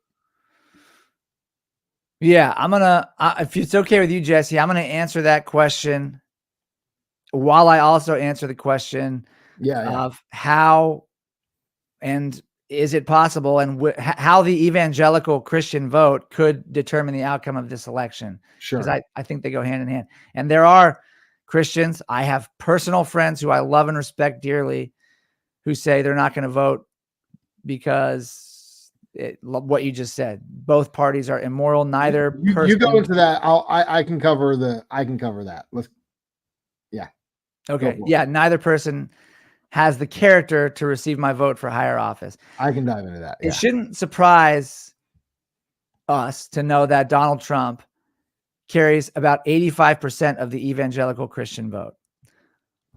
Yeah, I'm going to, if it's okay with you, Jesse, I'm going to answer that question while I also answer the question of how and is it possible and how the evangelical Christian vote could determine the outcome of this election. Sure. Because I think they go hand in hand. And there are Christians, I have personal friends who I love and respect dearly, who say they're not going to vote because what you just said, both parties are immoral. Neither person. You go into that. I can cover that. Okay. Yeah. Neither person has the character to receive my vote for higher office. I can dive into that. It shouldn't surprise us to know that Donald Trump carries about 85% of the evangelical Christian vote.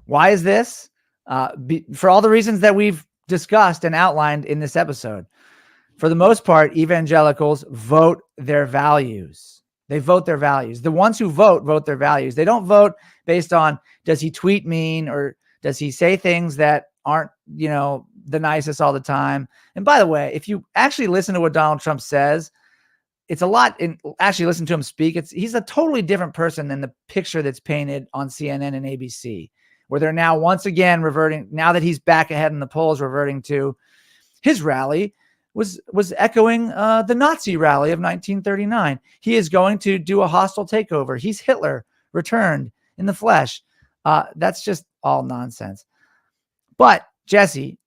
Why is this? For all the reasons that we've discussed and outlined in this episode. For the most part, evangelicals vote their values. They vote their values. The ones who vote their values. They don't vote based on, does he tweet mean, or does he say things that aren't, the nicest all the time? And by the way, if you actually listen to what Donald Trump says, it's a lot. And actually listen to him speak. He's a totally different person than the picture that's painted on CNN and ABC, where they're now once again reverting, now that he's back ahead in the polls, reverting to his rally was echoing the Nazi rally of 1939. He is going to do a hostile takeover. He's Hitler returned in the flesh. That's just all nonsense. But Jesse,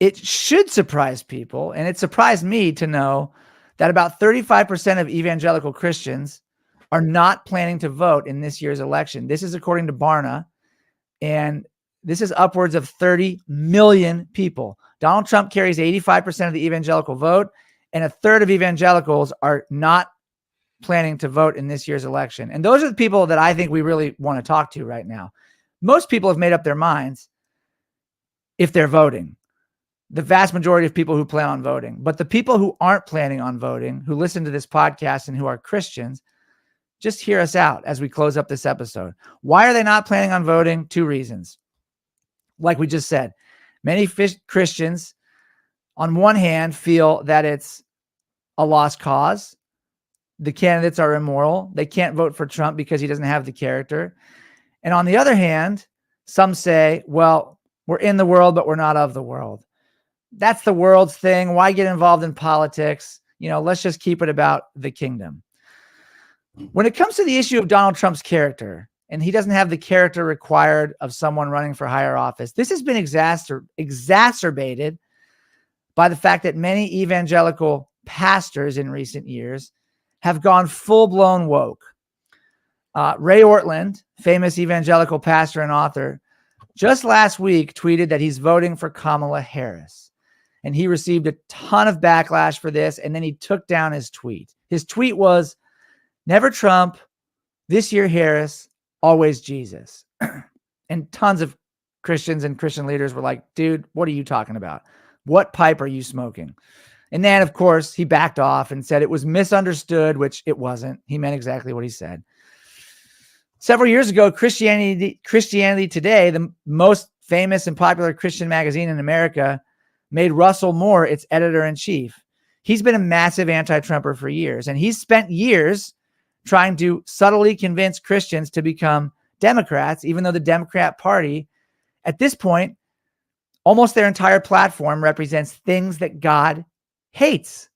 it should surprise people, and it surprised me to know that about 35% of evangelical Christians are not planning to vote in this year's election. This is according to Barna, and this is upwards of 30 million people. Donald Trump carries 85% of the evangelical vote, and a third of evangelicals are not planning to vote in this year's election. And those are the people that I think we really want to talk to right now. Most people have made up their minds if they're voting. The vast majority of people who plan on voting. But the people who aren't planning on voting, who listen to this podcast and who are Christians, just hear us out as we close up this episode. Why are they not planning on voting? 2 reasons. Like we just said, many Christians, on one hand, feel that it's a lost cause. The candidates are immoral. They can't vote for Trump because he doesn't have the character. And on the other hand, some say, well, we're in the world, but we're not of the world. That's the world's thing. Why get involved in politics? Let's just keep it about the kingdom. When it comes to the issue of Donald Trump's character, and he doesn't have the character required of someone running for higher office, this has been exacerbated by the fact that many evangelical pastors in recent years have gone full-blown woke. Ray Ortlund, famous evangelical pastor and author, just last week tweeted that he's voting for Kamala Harris. And he received a ton of backlash for this, and then he took down his tweet. His tweet was, "Never Trump, this year Harris, always Jesus." And tons of Christians and Christian leaders were like, dude, what are you talking about? What pipe are you smoking? And then, of course, he backed off and said it was misunderstood, which it wasn't. He meant exactly what he said. Several years ago, Christianity Today, the most famous and popular Christian magazine in America, made Russell Moore its editor-in-chief. He's been a massive anti-Trumper for years, and he's spent years trying to subtly convince Christians to become Democrats, even though the Democrat Party, at this point, almost their entire platform represents things that God hates,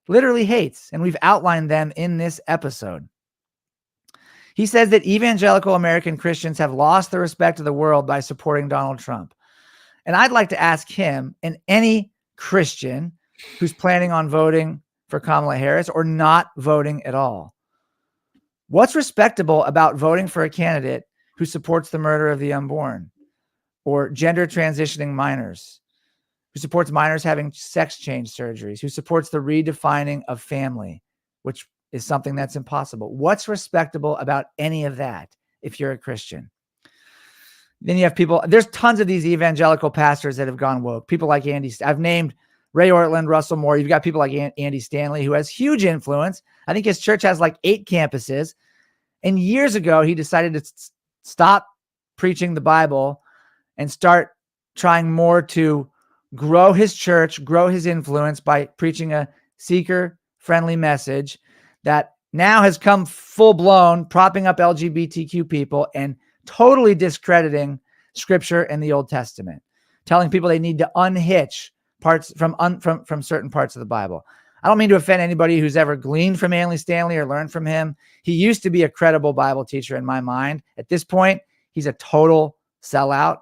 literally hates, and we've outlined them in this episode. He says that evangelical American Christians have lost the respect of the world by supporting Donald Trump. And I'd like to ask him and any Christian who's planning on voting for Kamala Harris or not voting at all, what's respectable about voting for a candidate who supports the murder of the unborn or gender transitioning minors, who supports minors having sex change surgeries, who supports the redefining of family, which is something that's impossible? What's respectable about any of that if you're a Christian? Then you have people, there's tons of these evangelical pastors that have gone woke. People like I've named Ray Ortlund, Russell Moore. You've got people like Andy Stanley, who has huge influence. I think his church has like 8 campuses. And years ago, he decided to stop preaching the Bible and start trying more to grow his church, grow his influence by preaching a seeker-friendly message that now has come full-blown, propping up LGBTQ people and totally discrediting Scripture and the Old Testament, telling people they need to unhitch parts from certain parts of the Bible. I don't mean to offend anybody who's ever gleaned from Andy Stanley or learned from him. He used to be a credible Bible teacher in my mind. At this point, he's a total sellout,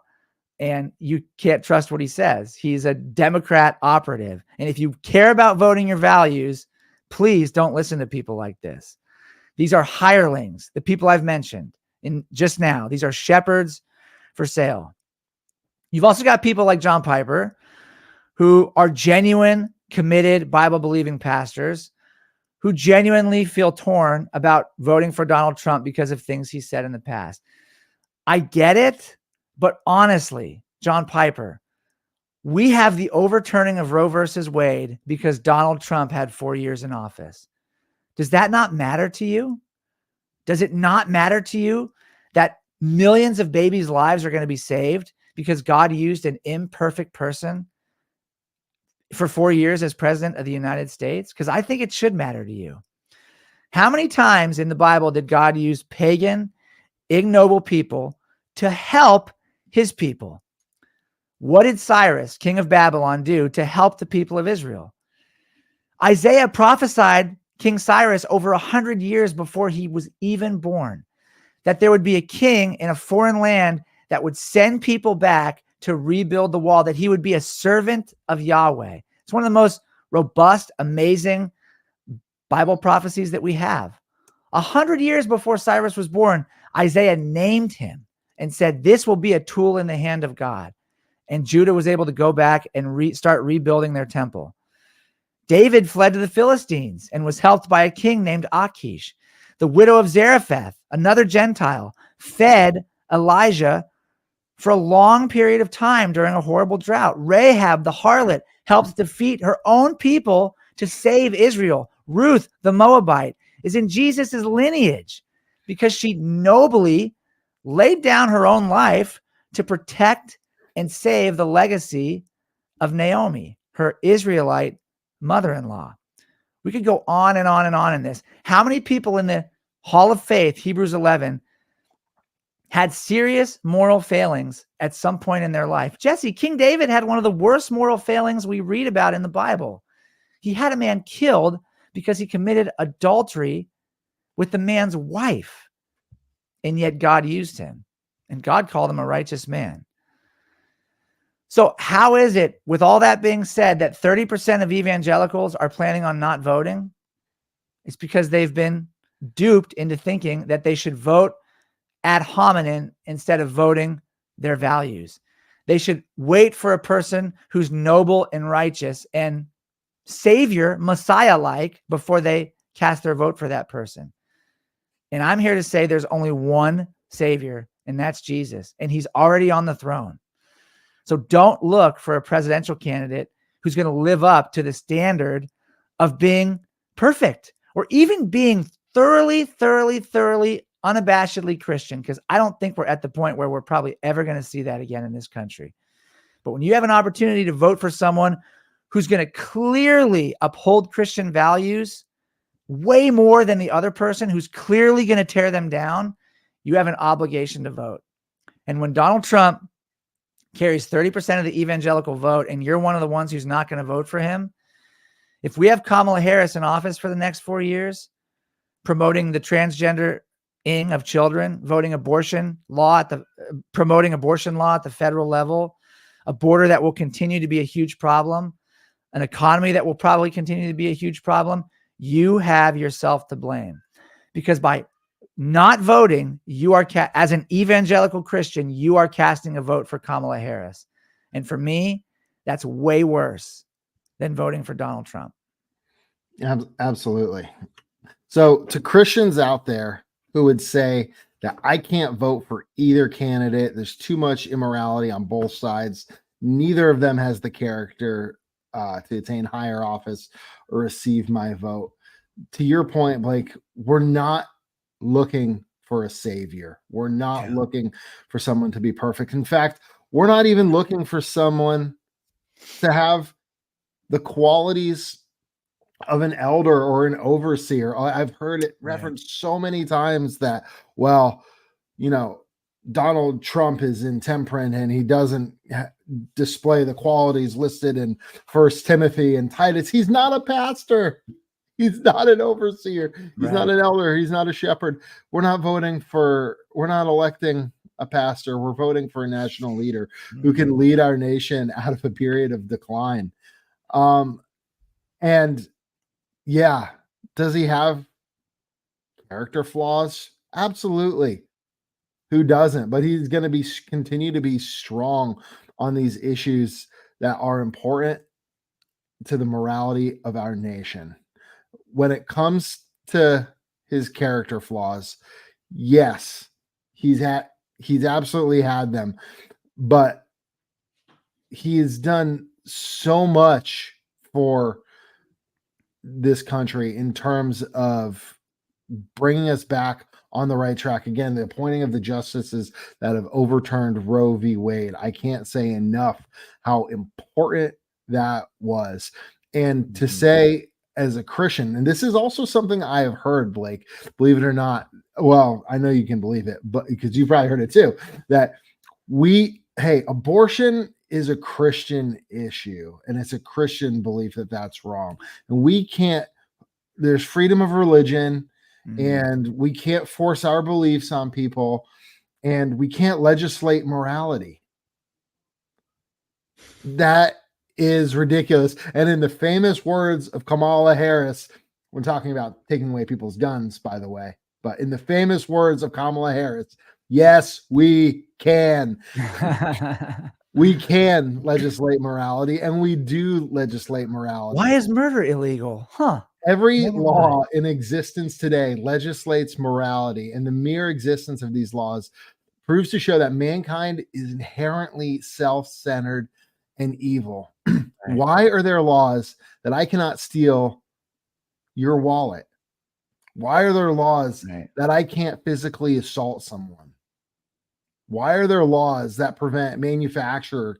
and you can't trust what he says. He's a Democrat operative. And if you care about voting your values, please don't listen to people like this. These are hirelings, the people I've mentioned in just now. These are shepherds for sale. You've also got people like John Piper, who are genuine, committed, Bible-believing pastors who genuinely feel torn about voting for Donald Trump because of things he said in the past. I get it, but honestly, John Piper, we have the overturning of Roe versus Wade because Donald Trump had 4 years in office. Does that not matter to you? Does it not matter to you that millions of babies' lives are going to be saved because God used an imperfect person for 4 years as president of the United States? Because I think it should matter to you. How many times in the Bible did God use pagan, ignoble people to help his people? What did Cyrus, king of Babylon, do to help the people of Israel? Isaiah prophesied King Cyrus over 100 years before he was even born, that there would be a king in a foreign land that would send people back to rebuild the wall, that he would be a servant of Yahweh. It's one of the most robust, amazing Bible prophecies that we have. 100 years before Cyrus was born, Isaiah named him and said, this will be a tool in the hand of God. And Judah was able to go back and start rebuilding their temple. David fled to the Philistines and was helped by a king named Achish. The widow of Zarephath, another Gentile, fed Elijah for a long period of time during a horrible drought. Rahab, the harlot, helped defeat her own people to save Israel. Ruth, the Moabite, is in Jesus' lineage because she nobly laid down her own life to protect and save the legacy of Naomi, her Israelite mother-in-law. We could go on and on and on in this. How many people in the Hall of Faith, Hebrews 11, had serious moral failings at some point in their life? Jesse, King David had one of the worst moral failings we read about in the Bible. He had a man killed because he committed adultery with the man's wife, and yet God used him, and God called him a righteous man. So how is it, with all that being said, that 30% of evangelicals are planning on not voting? It's because they've been duped into thinking that they should vote ad hominem instead of voting their values. They should wait for a person who's noble and righteous and Savior, Messiah-like, before they cast their vote for that person. And I'm here to say there's only one Savior, and that's Jesus. And he's already on the throne. So don't look for a presidential candidate who's going to live up to the standard of being perfect or even being thoroughly, unabashedly Christian, because I don't think we're at the point where we're probably ever going to see that again in this country. But when you have an opportunity to vote for someone who's going to clearly uphold Christian values way more than the other person who's clearly going to tear them down, you have an obligation to vote. And when Donald Trump carries 30% of the evangelical vote and you're one of the ones who's not going to vote for him, if we have Kamala Harris in office for the next 4 years, promoting the transgendering of children, promoting abortion law at the federal level, a border that will continue to be a huge problem, an economy that will probably continue to be a huge problem, you have yourself to blame. Because by not voting, you are, as an evangelical Christian, you are casting a vote for Kamala Harris. And for me, that's way worse than voting for Donald Trump. Absolutely. So to Christians out there who would say that I can't vote for either candidate, there's too much immorality on both sides, neither of them has the character to attain higher office or receive my vote. To your point, Blake, we're not looking for a savior. We're not looking for someone to be perfect. In fact, we're not even looking for someone to have the qualities of an elder or an overseer. I've heard it referenced so many times that, well, you know, Donald Trump is intemperate and he doesn't display the qualities listed in 1 Timothy and Titus. He's not a pastor. He's not an overseer. He's not an elder. He's not a shepherd. We're not electing a pastor. We're voting for a national leader who can lead our nation out of a period of decline. And yeah, does he have character flaws? Absolutely. Who doesn't? But he's going to continue to be strong on these issues that are important to the morality of our nation. When it comes to his character flaws, yes, he's absolutely had them, but he has done so much for this country in terms of bringing us back on the right track. Again, the appointing of the justices that have overturned Roe v. Wade. I can't say enough how important that was. And to say as a Christian, and this is also something I have heard, Blake, believe it or not, well, I know you can believe it, but because you probably heard it too, that hey, abortion is a Christian issue, and it's a Christian belief that that's wrong. And we can't, there's freedom of religion, and we can't force our beliefs on people, and we can't legislate morality. That is ridiculous. And in the famous words of Kamala Harris, when talking about taking away people's guns, by the way, but in the famous words of Kamala Harris, yes, we can. We can legislate morality, and we do legislate morality. Why is murder illegal? Huh? Every law in existence today legislates morality, and the mere existence of these laws proves to show that mankind is inherently self-centered and evil. Right. Why are there laws that I cannot steal your wallet? Why are there laws that I can't physically assault someone? Why are there laws that prevent manufacturing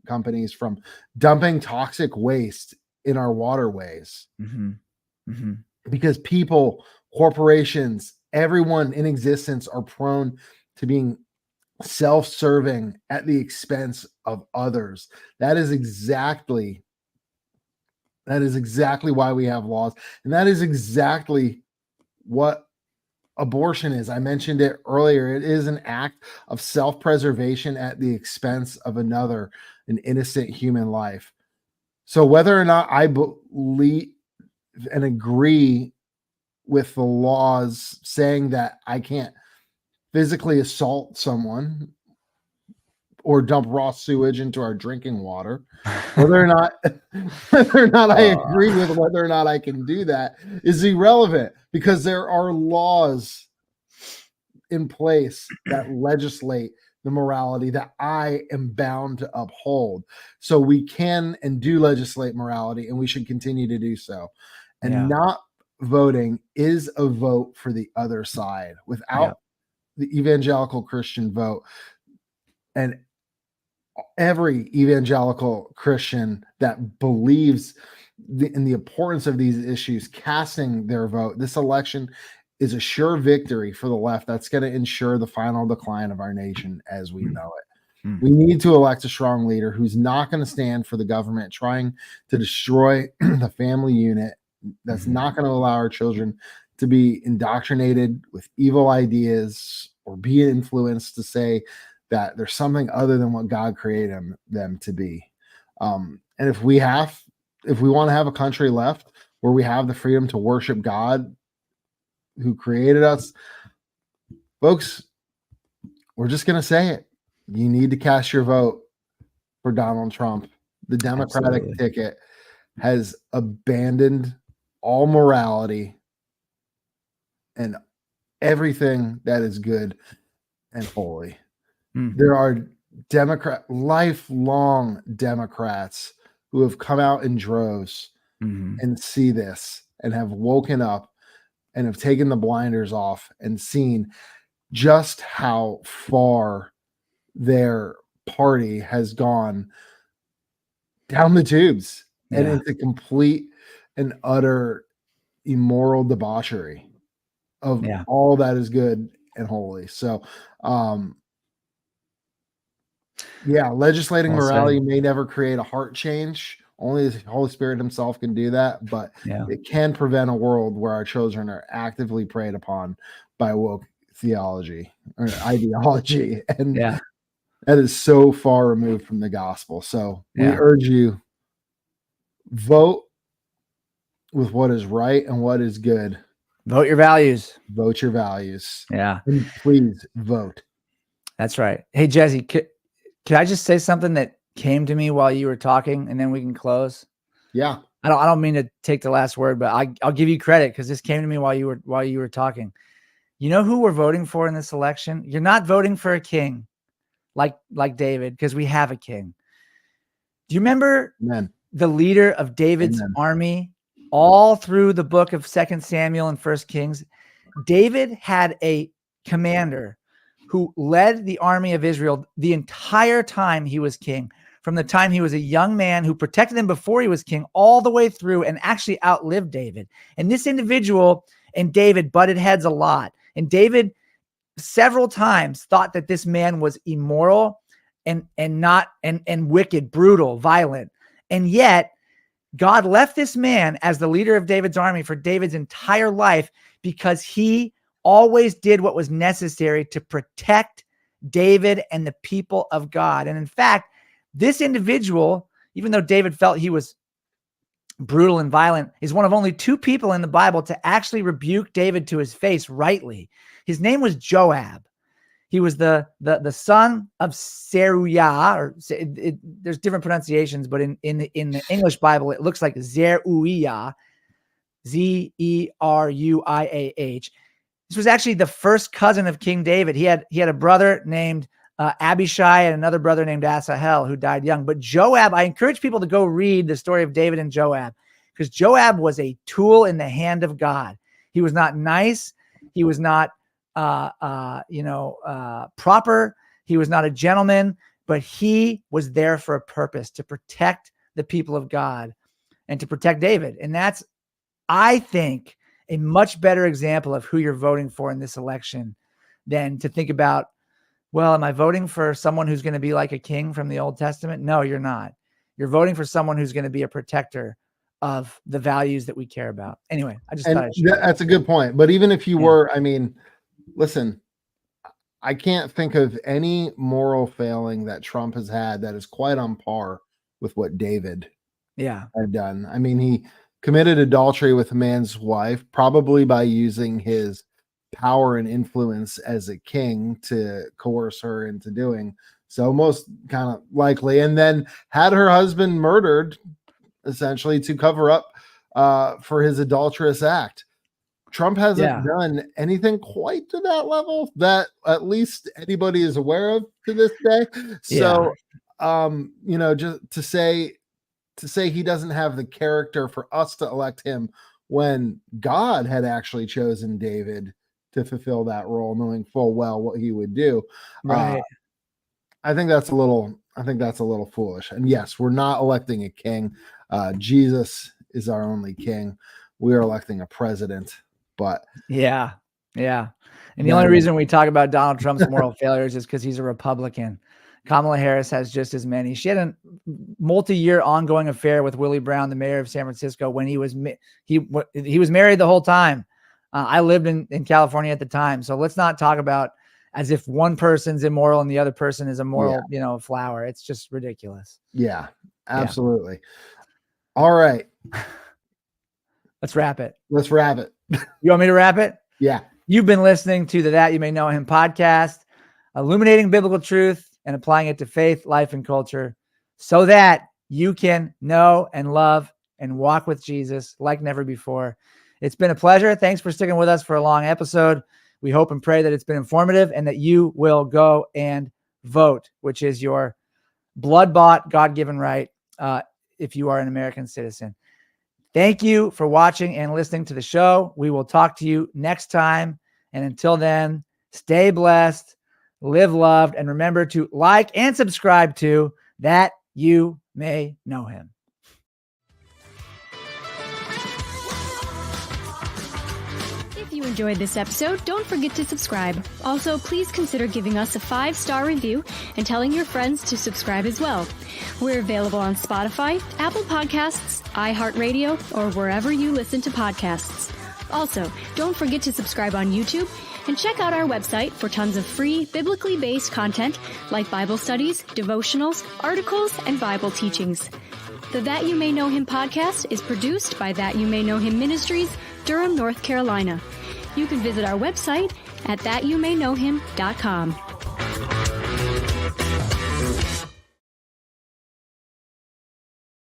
companies from dumping toxic waste in our waterways? Because people, corporations, everyone in existence are prone to being self-serving at the expense of others. That is exactly why we have laws. And that is exactly what abortion is. I mentioned it earlier. It is an act of self-preservation at the expense of another, an innocent human life. So whether or not I believe and agree with the laws saying that I can't physically assault someone or dump raw sewage into our drinking water, whether or not I agree with whether or not I can do that is irrelevant, because there are laws in place that legislate the morality that I am bound to uphold. So we can and do legislate morality, and we should continue to do so. And not voting is a vote for the other side. Without the evangelical Christian vote, and every evangelical Christian that believes in the importance of these issues casting their vote, this election is a sure victory for the left. That's going to ensure the final decline of our nation as we know it. We need to elect a strong leader who's not going to stand for the government trying to destroy the family unit, that's not going to allow our children to be indoctrinated with evil ideas or be influenced to say that there's something other than what God created them to be. And if we want to have a country left where we have the freedom to worship God who created us, folks, we're just going to say it. You need to cast your vote for Donald Trump. The Democratic ticket has abandoned all morality and everything that is good and holy. There are lifelong Democrats who have come out in droves and see this and have woken up and have taken the blinders off and seen just how far their party has gone down the tubes and into complete and utter immoral debauchery of all that is good and holy. So, legislating morality may never create a heart change. Only the Holy Spirit himself can do that, but it can prevent a world where our children are actively preyed upon by woke theology or ideology. And that is so far removed from the gospel. So we urge you, vote with what is right and what is good. Vote your values. Vote your values. Yeah. And please vote. That's right. Hey, Jesse, can I just say something that came to me while you were talking, and then we can close? Yeah. I don't mean to take the last word, but I'll give you credit because this came to me while you were talking. You know who we're voting for in this election? You're not voting for a king like David, because we have a king. Do you remember the leader of David's army all through the book of 2 Samuel and 1 Kings? David had a commander who led the army of Israel the entire time he was king. from the time he was a young man who protected him before he was king all the way through and actually outlived David. And this individual and David butted heads a lot. And David several times thought that this man was immoral and wicked, brutal, violent. And yet God left this man as the leader of David's army for David's entire life because he always did what was necessary to protect David and the people of God. And in fact, this individual, even though David felt he was brutal and violent, is one of only 2 people in the Bible to actually rebuke David to his face rightly. His name was Joab. He was the son of Zeruiah, or there's different pronunciations, but in the English Bible, it looks like Zeruiah, Zeruiah. This was actually the first cousin of King David. He had a brother named Abishai and another brother named Asahel who died young. But Joab, I encourage people to go read the story of David and Joab, because Joab was a tool in the hand of God. He was not nice. He was not, proper. He was not a gentleman, but he was there for a purpose, to protect the people of God and to protect David. And that's, I think, a much better example of who you're voting for in this election than to think about, well, am I voting for someone who's going to be like a king from the Old Testament? No, you're not. You're voting for someone who's going to be a protector of the values that we care about. Anyway, I just thought I'd share that's a good point. But even if you were, I mean, listen, I can't think of any moral failing that Trump has had that is quite on par with what David had done. I mean, he committed adultery with a man's wife, probably by using his power and influence as a king to coerce her into doing so, most kind of likely, and then had her husband murdered, essentially to cover up for his adulterous act. Trump hasn't done anything quite to that level that at least anybody is aware of to this day. So, just to say he doesn't have the character for us to elect him when God had actually chosen David to fulfill that role, knowing full well what he would do. Right. I think that's a little foolish. And yes, we're not electing a king. Jesus is our only king. We are electing a president. But and the only reason we talk about Donald Trump's moral failures is because he's a Republican. Kamala Harris has just as many. She had a multi-year ongoing affair with Willie Brown, the mayor of San Francisco, when he was married the whole time. I lived in California at the time, so let's not talk about as if one person's immoral and the other person is a moral, flower. It's just ridiculous. Yeah, absolutely. Yeah. All right, let's wrap it. You want me to wrap it? Yeah. You've been listening to the That You May Know Him podcast, illuminating biblical truth and applying it to faith, life, and culture so that you can know and love and walk with Jesus like never before. It's been a pleasure. Thanks for sticking with us for a long episode. We hope and pray that it's been informative and that you will go and vote, which is your blood-bought, God-given right if you are an American citizen. Thank you for watching and listening to the show. We will talk to you next time. And until then, stay blessed, live loved, and remember to like and subscribe to That You May Know Him. If you enjoyed this episode, don't forget to subscribe. Also, please consider giving us a 5-star review and telling your friends to subscribe as well. We're available on Spotify, Apple Podcasts, iHeartRadio, or wherever you listen to podcasts. Also, don't forget to subscribe on YouTube and check out our website for tons of free, biblically based content like Bible studies, devotionals, articles, and Bible teachings. The That You May Know Him podcast is produced by That You May Know Him Ministries, Durham, North Carolina. You can visit our website at thatyoumayknowhim.com.